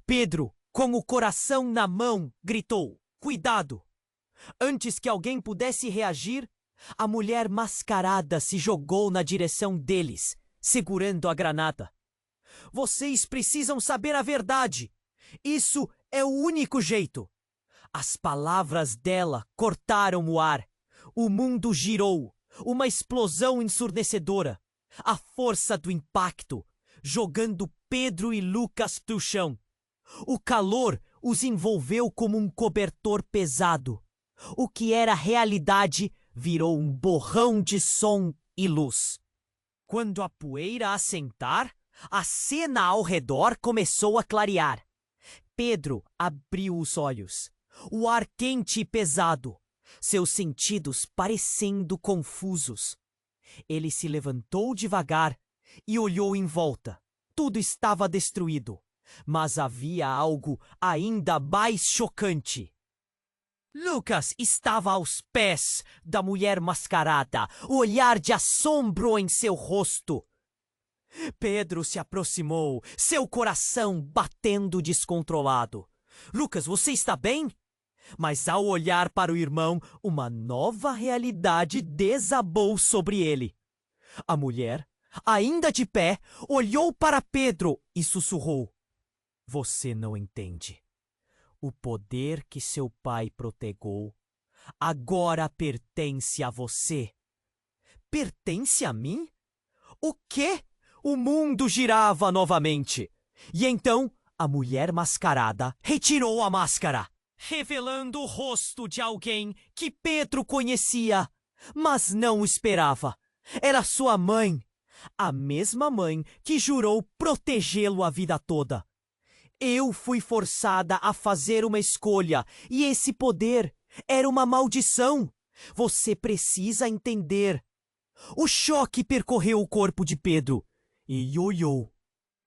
Pedro, com o coração na mão, gritou: "Cuidado!" Antes que alguém pudesse reagir, a mulher mascarada se jogou na direção deles, segurando a granada. Vocês precisam saber a verdade. Isso é o único jeito. As palavras dela cortaram o ar. O mundo girou. Uma explosão ensurdecedora. A força do impacto, jogando Pedro e Lucas pro chão. O calor os envolveu como um cobertor pesado. O que era realidade virou um borrão de som e luz. Quando a poeira assentar, a cena ao redor começou a clarear. Pedro abriu os olhos. O ar quente e pesado, seus sentidos parecendo confusos. Ele se levantou devagar e olhou em volta. Tudo estava destruído, mas havia algo ainda mais chocante. Lucas estava aos pés da mulher mascarada, o olhar de assombro em seu rosto. Pedro se aproximou, seu coração batendo descontrolado. Lucas, você está bem? Mas ao olhar para o irmão, uma nova realidade desabou sobre ele. A mulher, ainda de pé, olhou para Pedro e sussurrou: "Você não entende. O poder que seu pai protegou agora pertence a você." Pertence a mim? O quê? O mundo girava novamente. E então a mulher mascarada retirou a máscara, revelando o rosto de alguém que Pedro conhecia, mas não esperava. Era sua mãe, a mesma mãe que jurou protegê-lo a vida toda. Eu fui forçada a fazer uma escolha e esse poder era uma maldição. Você precisa entender. O choque percorreu o corpo de Pedro e olhou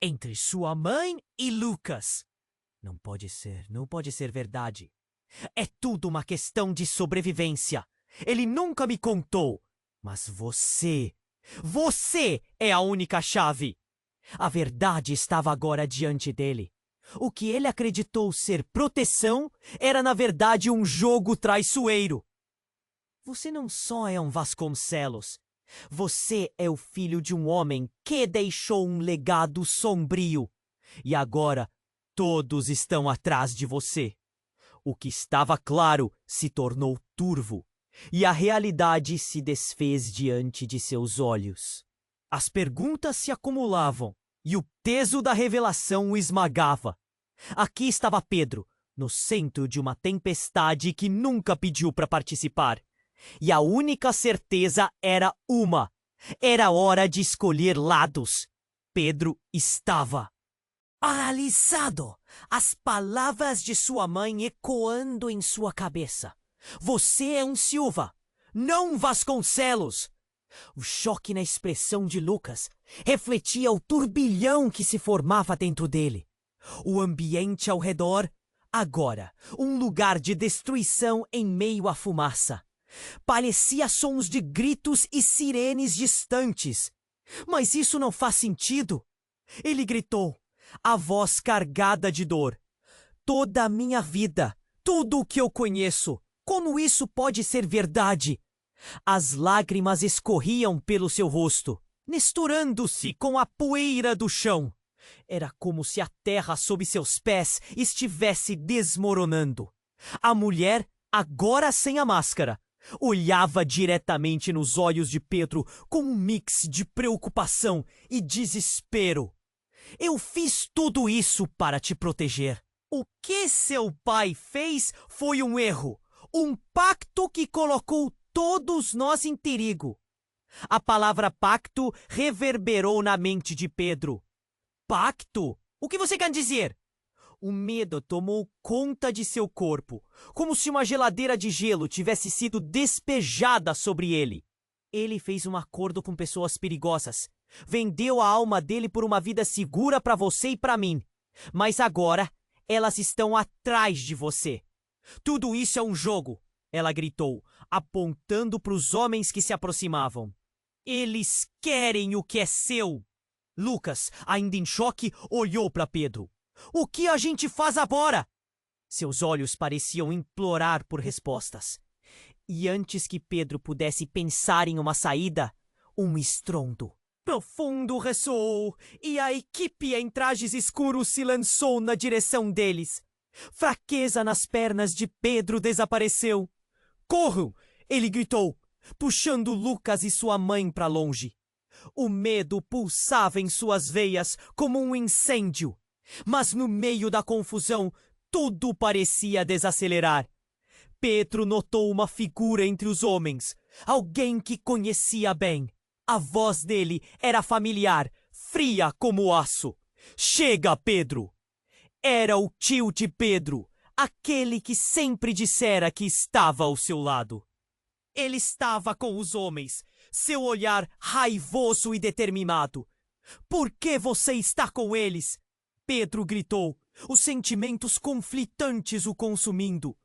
entre sua mãe e Lucas. Não pode ser verdade. É tudo uma questão de sobrevivência. Ele nunca me contou, mas você é a única chave. A verdade estava agora diante dele. O que ele acreditou ser proteção era, na verdade, um jogo traiçoeiro. Você não só é um Vasconcelos. Você é o filho de um homem que deixou um legado sombrio. E agora, todos estão atrás de você. O que estava claro se tornou turvo. E a realidade se desfez diante de seus olhos. As perguntas se acumulavam. E o peso da revelação o esmagava. Aqui estava Pedro, no centro de uma tempestade que nunca pediu para participar. E a única certeza era uma. Era hora de escolher lados. Pedro estava paralisado, as palavras de sua mãe ecoando em sua cabeça. Você é um Silva, não Vasconcelos. O choque na expressão de Lucas refletia o turbilhão que se formava dentro dele. O ambiente ao redor, agora, um lugar de destruição em meio à fumaça. Parecia sons de gritos e sirenes distantes. Mas isso não faz sentido. Ele gritou, a voz carregada de dor. Toda a minha vida, tudo o que eu conheço, como isso pode ser verdade? As lágrimas escorriam pelo seu rosto, misturando-se com a poeira do chão. Era como se a terra sob seus pés estivesse desmoronando. A mulher, agora sem a máscara, olhava diretamente nos olhos de Pedro com um mix de preocupação e desespero. Eu fiz tudo isso para te proteger. O que seu pai fez foi um erro, um pacto que colocou todos nós em perigo. A palavra pacto reverberou na mente de Pedro. Pacto? O que você quer dizer? O medo tomou conta de seu corpo, como se uma geladeira de gelo tivesse sido despejada sobre ele. Ele fez um acordo com pessoas perigosas. Vendeu a alma dele por uma vida segura para você e para mim. Mas agora, elas estão atrás de você. Tudo isso é um jogo, ela gritou, apontando para os homens que se aproximavam. Eles querem o que é seu. Lucas, ainda em choque, olhou para Pedro. O que a gente faz agora? Seus olhos pareciam implorar por respostas. E antes que Pedro pudesse pensar em uma saída, um estrondo profundo ressoou e a equipe em trajes escuros se lançou na direção deles. Fraqueza nas pernas de Pedro desapareceu. Corram! Ele gritou, puxando Lucas e sua mãe para longe. O medo pulsava em suas veias como um incêndio. Mas no meio da confusão, tudo parecia desacelerar. Pedro notou uma figura entre os homens, alguém que conhecia bem. A voz dele era familiar, fria como aço. Chega, Pedro! Era o tio de Pedro, aquele que sempre dissera que estava ao seu lado. Ele estava com os homens, seu olhar raivoso e determinado. Por que você está com eles? Pedro gritou, os sentimentos conflitantes o consumindo.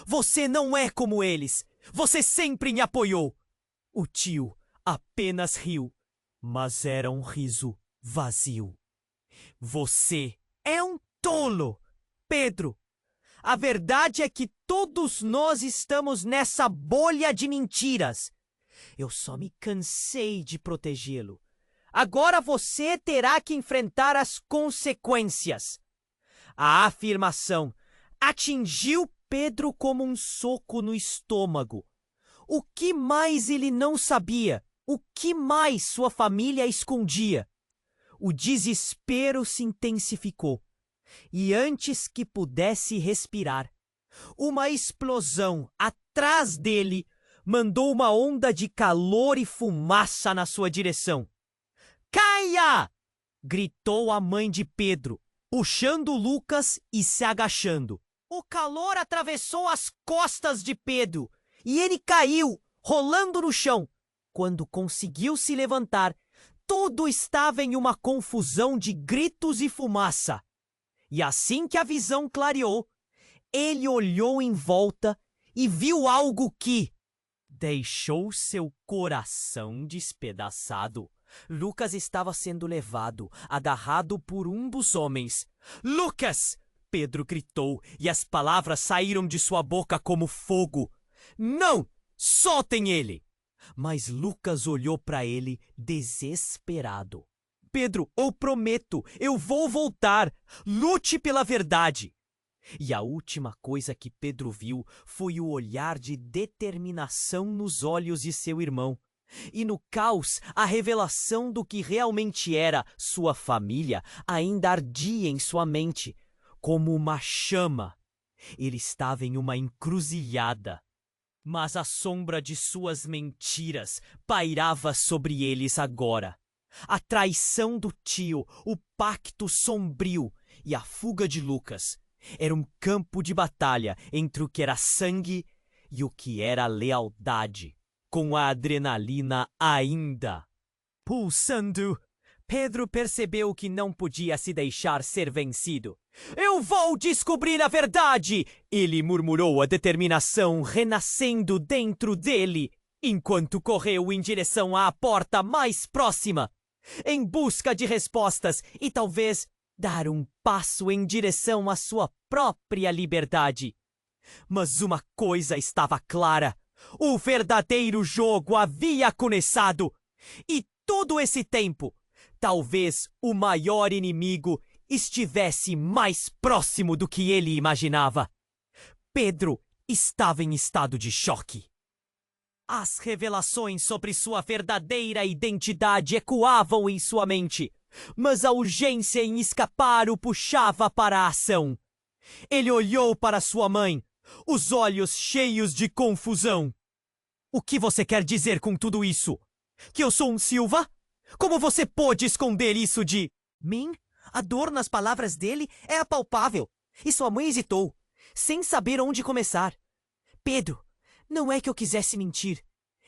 Você não é como eles. Você sempre me apoiou. O tio apenas riu, mas era um riso vazio. Você é um tolo, Pedro. A verdade é que todos nós estamos nessa bolha de mentiras. Eu só me cansei de protegê-lo. Agora você terá que enfrentar as consequências. A afirmação atingiu Pedro como um soco no estômago. O que mais ele não sabia? O que mais sua família escondia? O desespero se intensificou. E antes que pudesse respirar, uma explosão atrás dele mandou uma onda de calor e fumaça na sua direção. Caia! Gritou a mãe de Pedro, puxando Lucas e se agachando. O calor atravessou as costas de Pedro e ele caiu, rolando no chão. Quando conseguiu se levantar, tudo estava em uma confusão de gritos e fumaça. E assim que a visão clareou, ele olhou em volta e viu algo que deixou seu coração despedaçado. Lucas estava sendo levado, agarrado por um dos homens. Lucas! Pedro gritou e as palavras saíram de sua boca como fogo. Não! Soltem ele! Mas Lucas olhou para ele desesperado. Pedro, eu prometo, eu vou voltar. Lute pela verdade. E a última coisa que Pedro viu foi o olhar de determinação nos olhos de seu irmão. E no caos, a revelação do que realmente era sua família ainda ardia em sua mente, como uma chama. Ele estava em uma encruzilhada. Mas a sombra de suas mentiras pairava sobre eles agora. A traição do tio, o pacto sombrio e a fuga de Lucas. Era um campo de batalha entre o que era sangue e o que era lealdade, com a adrenalina ainda pulsando. Pedro percebeu que não podia se deixar ser vencido. Eu vou descobrir a verdade! Ele murmurou, a determinação renascendo dentro dele, enquanto correu em direção à porta mais próxima, em busca de respostas e talvez dar um passo em direção à sua própria liberdade. Mas uma coisa estava clara: o verdadeiro jogo havia começado. E todo esse tempo, talvez o maior inimigo estivesse mais próximo do que ele imaginava. Pedro estava em estado de choque. As revelações sobre sua verdadeira identidade ecoavam em sua mente, mas a urgência em escapar o puxava para a ação. Ele olhou para sua mãe, os olhos cheios de confusão. O que você quer dizer com tudo isso? Que eu sou um Silva? Como você pôde esconder isso de mim? A dor nas palavras dele é apalpável. E sua mãe hesitou, sem saber onde começar. Pedro, não é que eu quisesse mentir.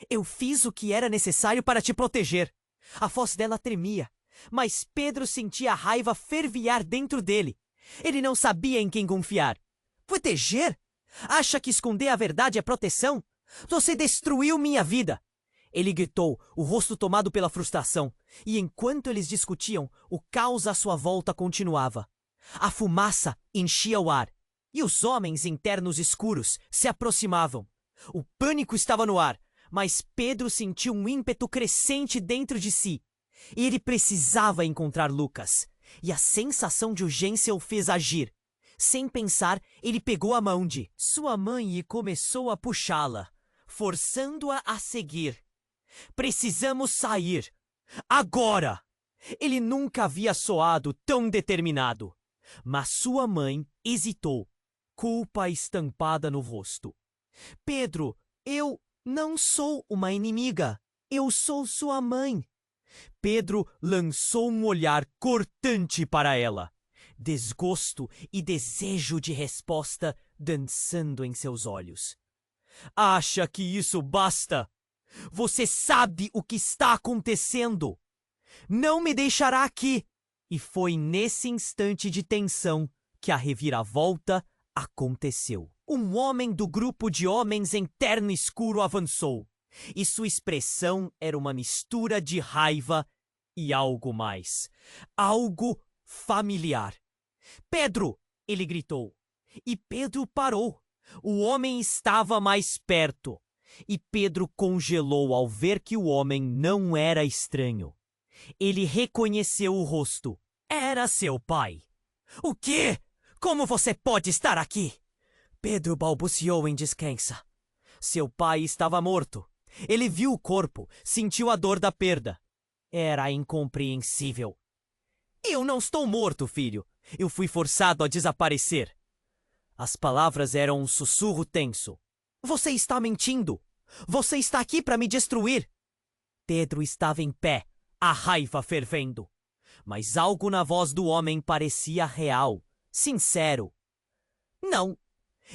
Eu fiz o que era necessário para te proteger. A voz dela tremia, mas Pedro sentia a raiva fervilhar dentro dele. Ele não sabia em quem confiar. Proteger? Acha que esconder a verdade é proteção? Você destruiu minha vida! Ele gritou, o rosto tomado pela frustração, e enquanto eles discutiam, o caos à sua volta continuava. A fumaça enchia o ar, e os homens internos escuros se aproximavam. O pânico estava no ar, mas Pedro sentiu um ímpeto crescente dentro de si. Ele precisava encontrar Lucas, e a sensação de urgência o fez agir. Sem pensar, ele pegou a mão de sua mãe e começou a puxá-la, forçando-a a seguir. Precisamos sair. Agora! Ele nunca havia soado tão determinado. Mas sua mãe hesitou, culpa estampada no rosto. Pedro, eu não sou uma inimiga. Eu sou sua mãe. Pedro lançou um olhar cortante para ela. Desgosto e desejo de resposta dançando em seus olhos. Acha que isso basta? Você sabe o que está acontecendo. Não me deixará aqui. E foi nesse instante de tensão que a reviravolta aconteceu. Um homem do grupo de homens em terno escuro avançou, e sua expressão era uma mistura de raiva e algo mais. Algo familiar. Pedro! Ele gritou. E Pedro parou. O homem estava mais perto. E Pedro congelou ao ver que o homem não era estranho. Ele reconheceu o rosto. Era seu pai. O quê? Como você pode estar aqui? Pedro balbuciou em descrença. Seu pai estava morto. Ele viu o corpo, sentiu a dor da perda. Era incompreensível. Eu não estou morto, filho. Eu fui forçado a desaparecer. As palavras eram um sussurro tenso. Você está mentindo. Você está aqui para me destruir. Pedro estava em pé, a raiva fervendo. Mas algo na voz do homem parecia real, sincero. Não,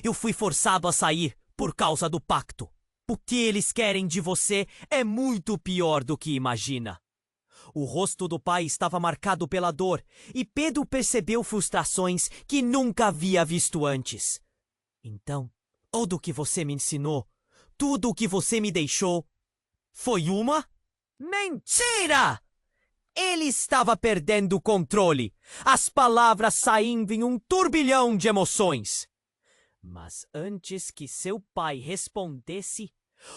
eu fui forçado a sair por causa do pacto. O que eles querem de você é muito pior do que imagina. O rosto do pai estava marcado pela dor, e Pedro percebeu frustrações que nunca havia visto antes. Então, tudo o que você me ensinou, tudo o que você me deixou, foi uma mentira! Ele estava perdendo o controle, as palavras saindo em um turbilhão de emoções. Mas antes que seu pai respondesse,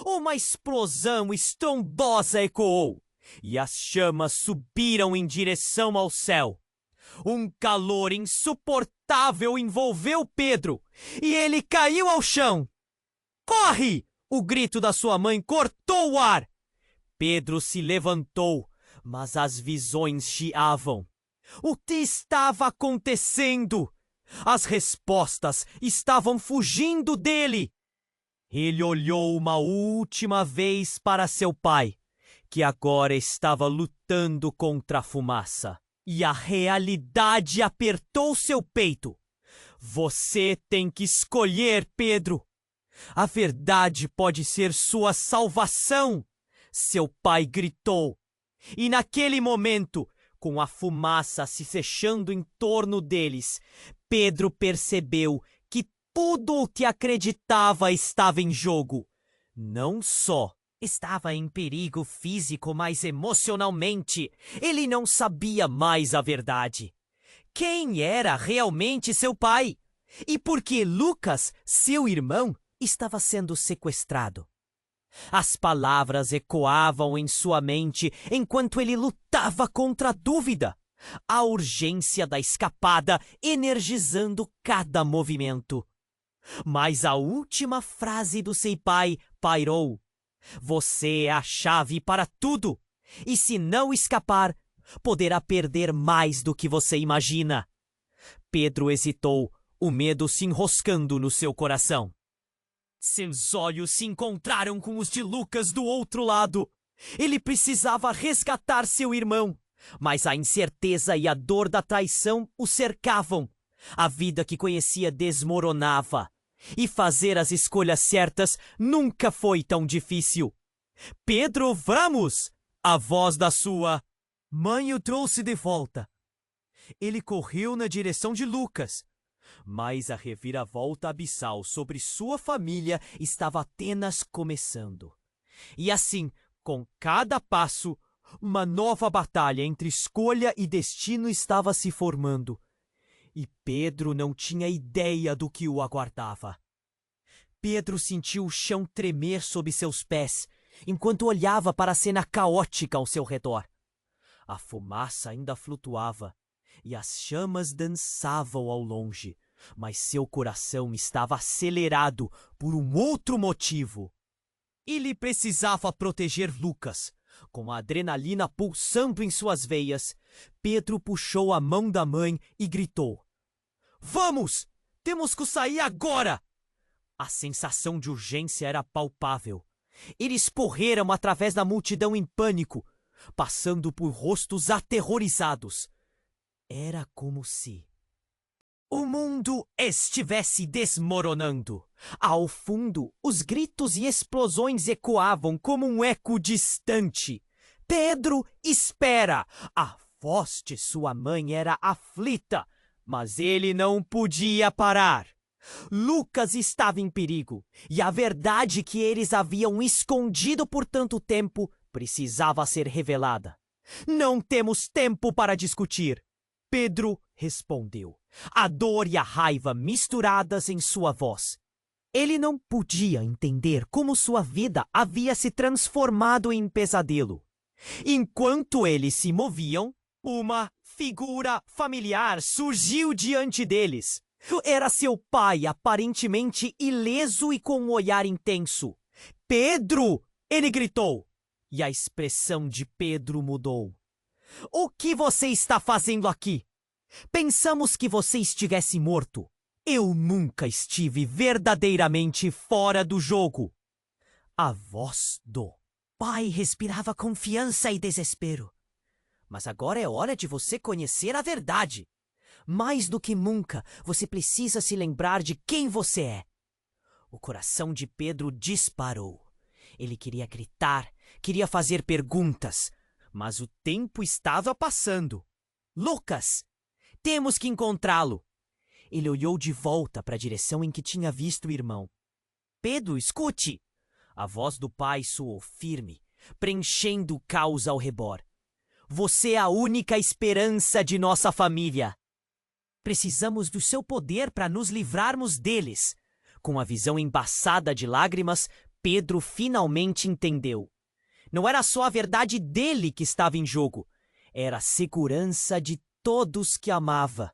uma explosão estrondosa ecoou, e as chamas subiram em direção ao céu. Um calor insuportável envolveu Pedro, e ele caiu ao chão. Corre! O grito da sua mãe cortou o ar. Pedro se levantou, mas as visões chiavam. O que estava acontecendo? As respostas estavam fugindo dele. Ele olhou uma última vez para seu pai, que agora estava lutando contra a fumaça. E a realidade apertou seu peito. Você tem que escolher, Pedro. A verdade pode ser sua salvação, seu pai gritou. E naquele momento, com a fumaça se fechando em torno deles, Pedro percebeu que tudo o que acreditava estava em jogo. Não só estava em perigo físico, mas emocionalmente. Ele não sabia mais a verdade. Quem era realmente seu pai? E por que Lucas, seu irmão, estava sendo sequestrado? As palavras ecoavam em sua mente enquanto ele lutava contra a dúvida. A urgência da escapada energizando cada movimento. Mas a última frase do seu pai pairou. Você é a chave para tudo. E se não escapar, poderá perder mais do que você imagina. Pedro hesitou, o medo se enroscando no seu coração. Seus olhos se encontraram com os de Lucas do outro lado. Ele precisava resgatar seu irmão, mas a incerteza e a dor da traição o cercavam. A vida que conhecia desmoronava. E fazer as escolhas certas nunca foi tão difícil. Pedro, vamos! A voz da sua mãe o trouxe de volta. Ele correu na direção de Lucas, mas a reviravolta abissal sobre sua família estava apenas começando. E assim, com cada passo, uma nova batalha entre escolha e destino estava se formando. E Pedro não tinha ideia do que o aguardava. Pedro sentiu o chão tremer sob seus pés, enquanto olhava para a cena caótica ao seu redor. A fumaça ainda flutuava, e as chamas dançavam ao longe, mas seu coração estava acelerado por um outro motivo. Ele precisava proteger Lucas. Com a adrenalina pulsando em suas veias, Pedro puxou a mão da mãe e gritou: Vamos! Temos que sair agora! A sensação de urgência era palpável. Eles correram através da multidão em pânico, passando por rostos aterrorizados. Era como se o mundo estivesse desmoronando. Ao fundo, os gritos e explosões ecoavam como um eco distante. Pedro, espera! A voz de sua mãe era aflita, mas ele não podia parar. Lucas estava em perigo, e a verdade que eles haviam escondido por tanto tempo precisava ser revelada. Não temos tempo para discutir, Pedro respondeu, a dor e a raiva misturadas em sua voz. Ele não podia entender como sua vida havia se transformado em pesadelo. Enquanto eles se moviam, uma figura familiar surgiu diante deles. Era seu pai, aparentemente ileso e com um olhar intenso. Pedro! Ele gritou. E a expressão de Pedro mudou. O que você está fazendo aqui? Pensamos que você estivesse morto. Eu nunca estive verdadeiramente fora do jogo. A voz do pai respirava confiança e desespero. Mas agora é hora de você conhecer a verdade. Mais do que nunca, você precisa se lembrar de quem você é. O coração de Pedro disparou. Ele queria gritar, queria fazer perguntas, mas o tempo estava passando. Lucas! Temos que encontrá-lo. Ele olhou de volta para a direção em que tinha visto o irmão. Pedro, escute! A voz do pai soou firme, preenchendo o caos ao redor. Você é a única esperança de nossa família. Precisamos do seu poder para nos livrarmos deles. Com a visão embaçada de lágrimas, Pedro finalmente entendeu. Não era só a verdade dele que estava em jogo. Era a segurança de todos que amava.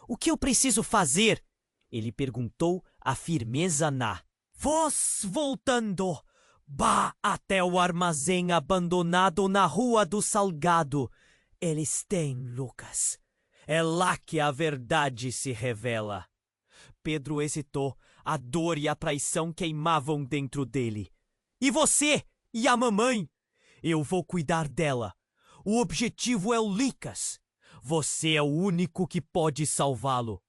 O que eu preciso fazer? Ele perguntou, a firmeza na voz voltando. Vá até o armazém abandonado na Rua do Salgado. Eles têm, Lucas. É lá que a verdade se revela. Pedro hesitou. A dor e a traição queimavam dentro dele. E você? E a mamãe? Eu vou cuidar dela. O objetivo é o Lucas. Você é o único que pode salvá-lo.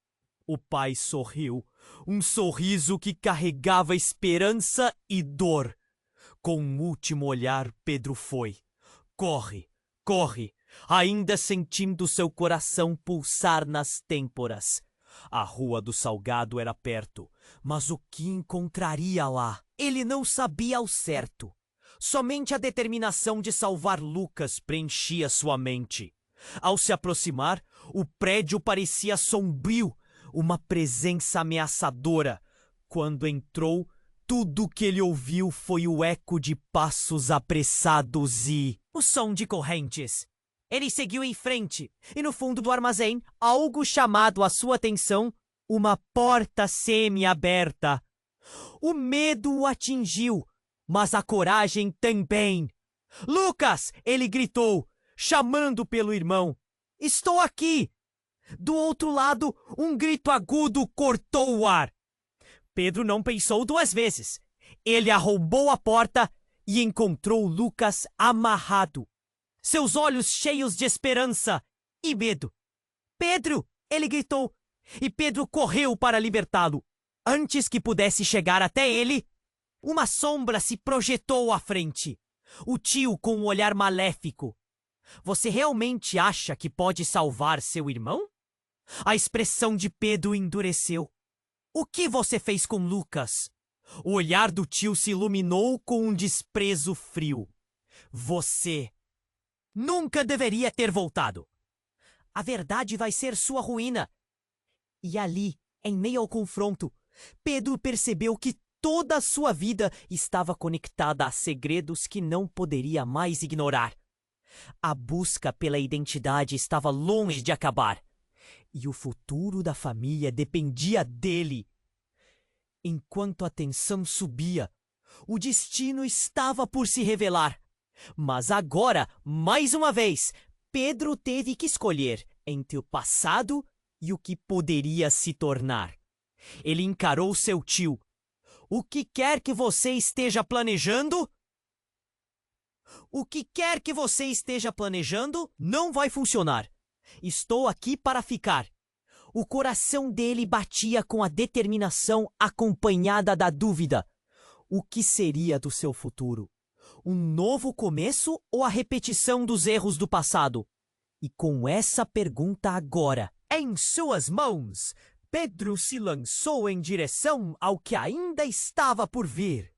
O pai sorriu. Um sorriso que carregava esperança e dor. Com um último olhar, Pedro foi. Corre, corre, ainda sentindo seu coração pulsar nas têmporas. A Rua do Salgado era perto, mas o que encontraria lá? Ele não sabia ao certo. Somente a determinação de salvar Lucas preenchia sua mente. Ao se aproximar, o prédio parecia sombrio, uma presença ameaçadora. Quando entrou, tudo que ele ouviu foi o eco de passos apressados e o som de correntes. Ele seguiu em frente, e no fundo do armazém, algo chamado a sua atenção uma porta semi-aberta. O medo o atingiu, mas a coragem também. Lucas! Ele gritou, chamando pelo irmão. Estou aqui! Do outro lado, um grito agudo cortou o ar. Pedro não pensou duas vezes. Ele arrombou a porta e encontrou Lucas amarrado, seus olhos cheios de esperança e medo. Pedro! Ele gritou, e Pedro correu para libertá-lo. Antes que pudesse chegar até ele, uma sombra se projetou à frente. O tio com um olhar maléfico. Você realmente acha que pode salvar seu irmão? A expressão de Pedro endureceu. O que você fez com Lucas? O olhar do tio se iluminou com um desprezo frio. Você nunca deveria ter voltado. A verdade vai ser sua ruína. E ali, em meio ao confronto, Pedro percebeu que toda a sua vida estava conectada a segredos que não poderia mais ignorar. A busca pela identidade estava longe de acabar. E o futuro da família dependia dele. Enquanto a tensão subia, o destino estava por se revelar. Mas agora, mais uma vez, Pedro teve que escolher entre o passado e o que poderia se tornar. Ele encarou seu tio. O que quer que você esteja planejando? O que quer que você esteja planejando não vai funcionar. Estou aqui para ficar. O coração dele batia com a determinação acompanhada da dúvida. O que seria do seu futuro? Um novo começo ou a repetição dos erros do passado? E com essa pergunta agora em suas mãos, Pedro se lançou em direção ao que ainda estava por vir.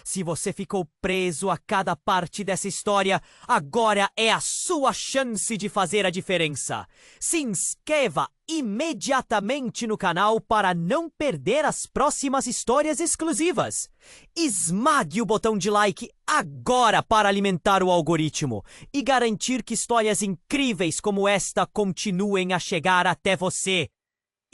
Se você ficou preso a cada parte dessa história, agora é a sua chance de fazer a diferença. Se inscreva imediatamente no canal para não perder as próximas histórias exclusivas. Esmague o botão de like agora para alimentar o algoritmo e garantir que histórias incríveis como esta continuem a chegar até você.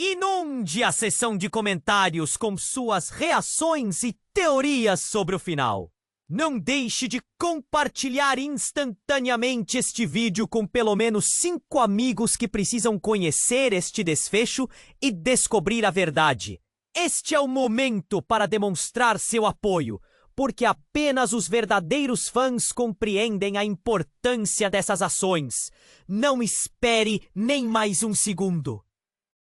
Inunde a seção de comentários com suas reações e teorias sobre o final. Não deixe de compartilhar instantaneamente este vídeo com pelo menos 5 amigos que precisam conhecer este desfecho e descobrir a verdade. Este é o momento para demonstrar seu apoio, porque apenas os verdadeiros fãs compreendem a importância dessas ações. Não espere nem mais um segundo.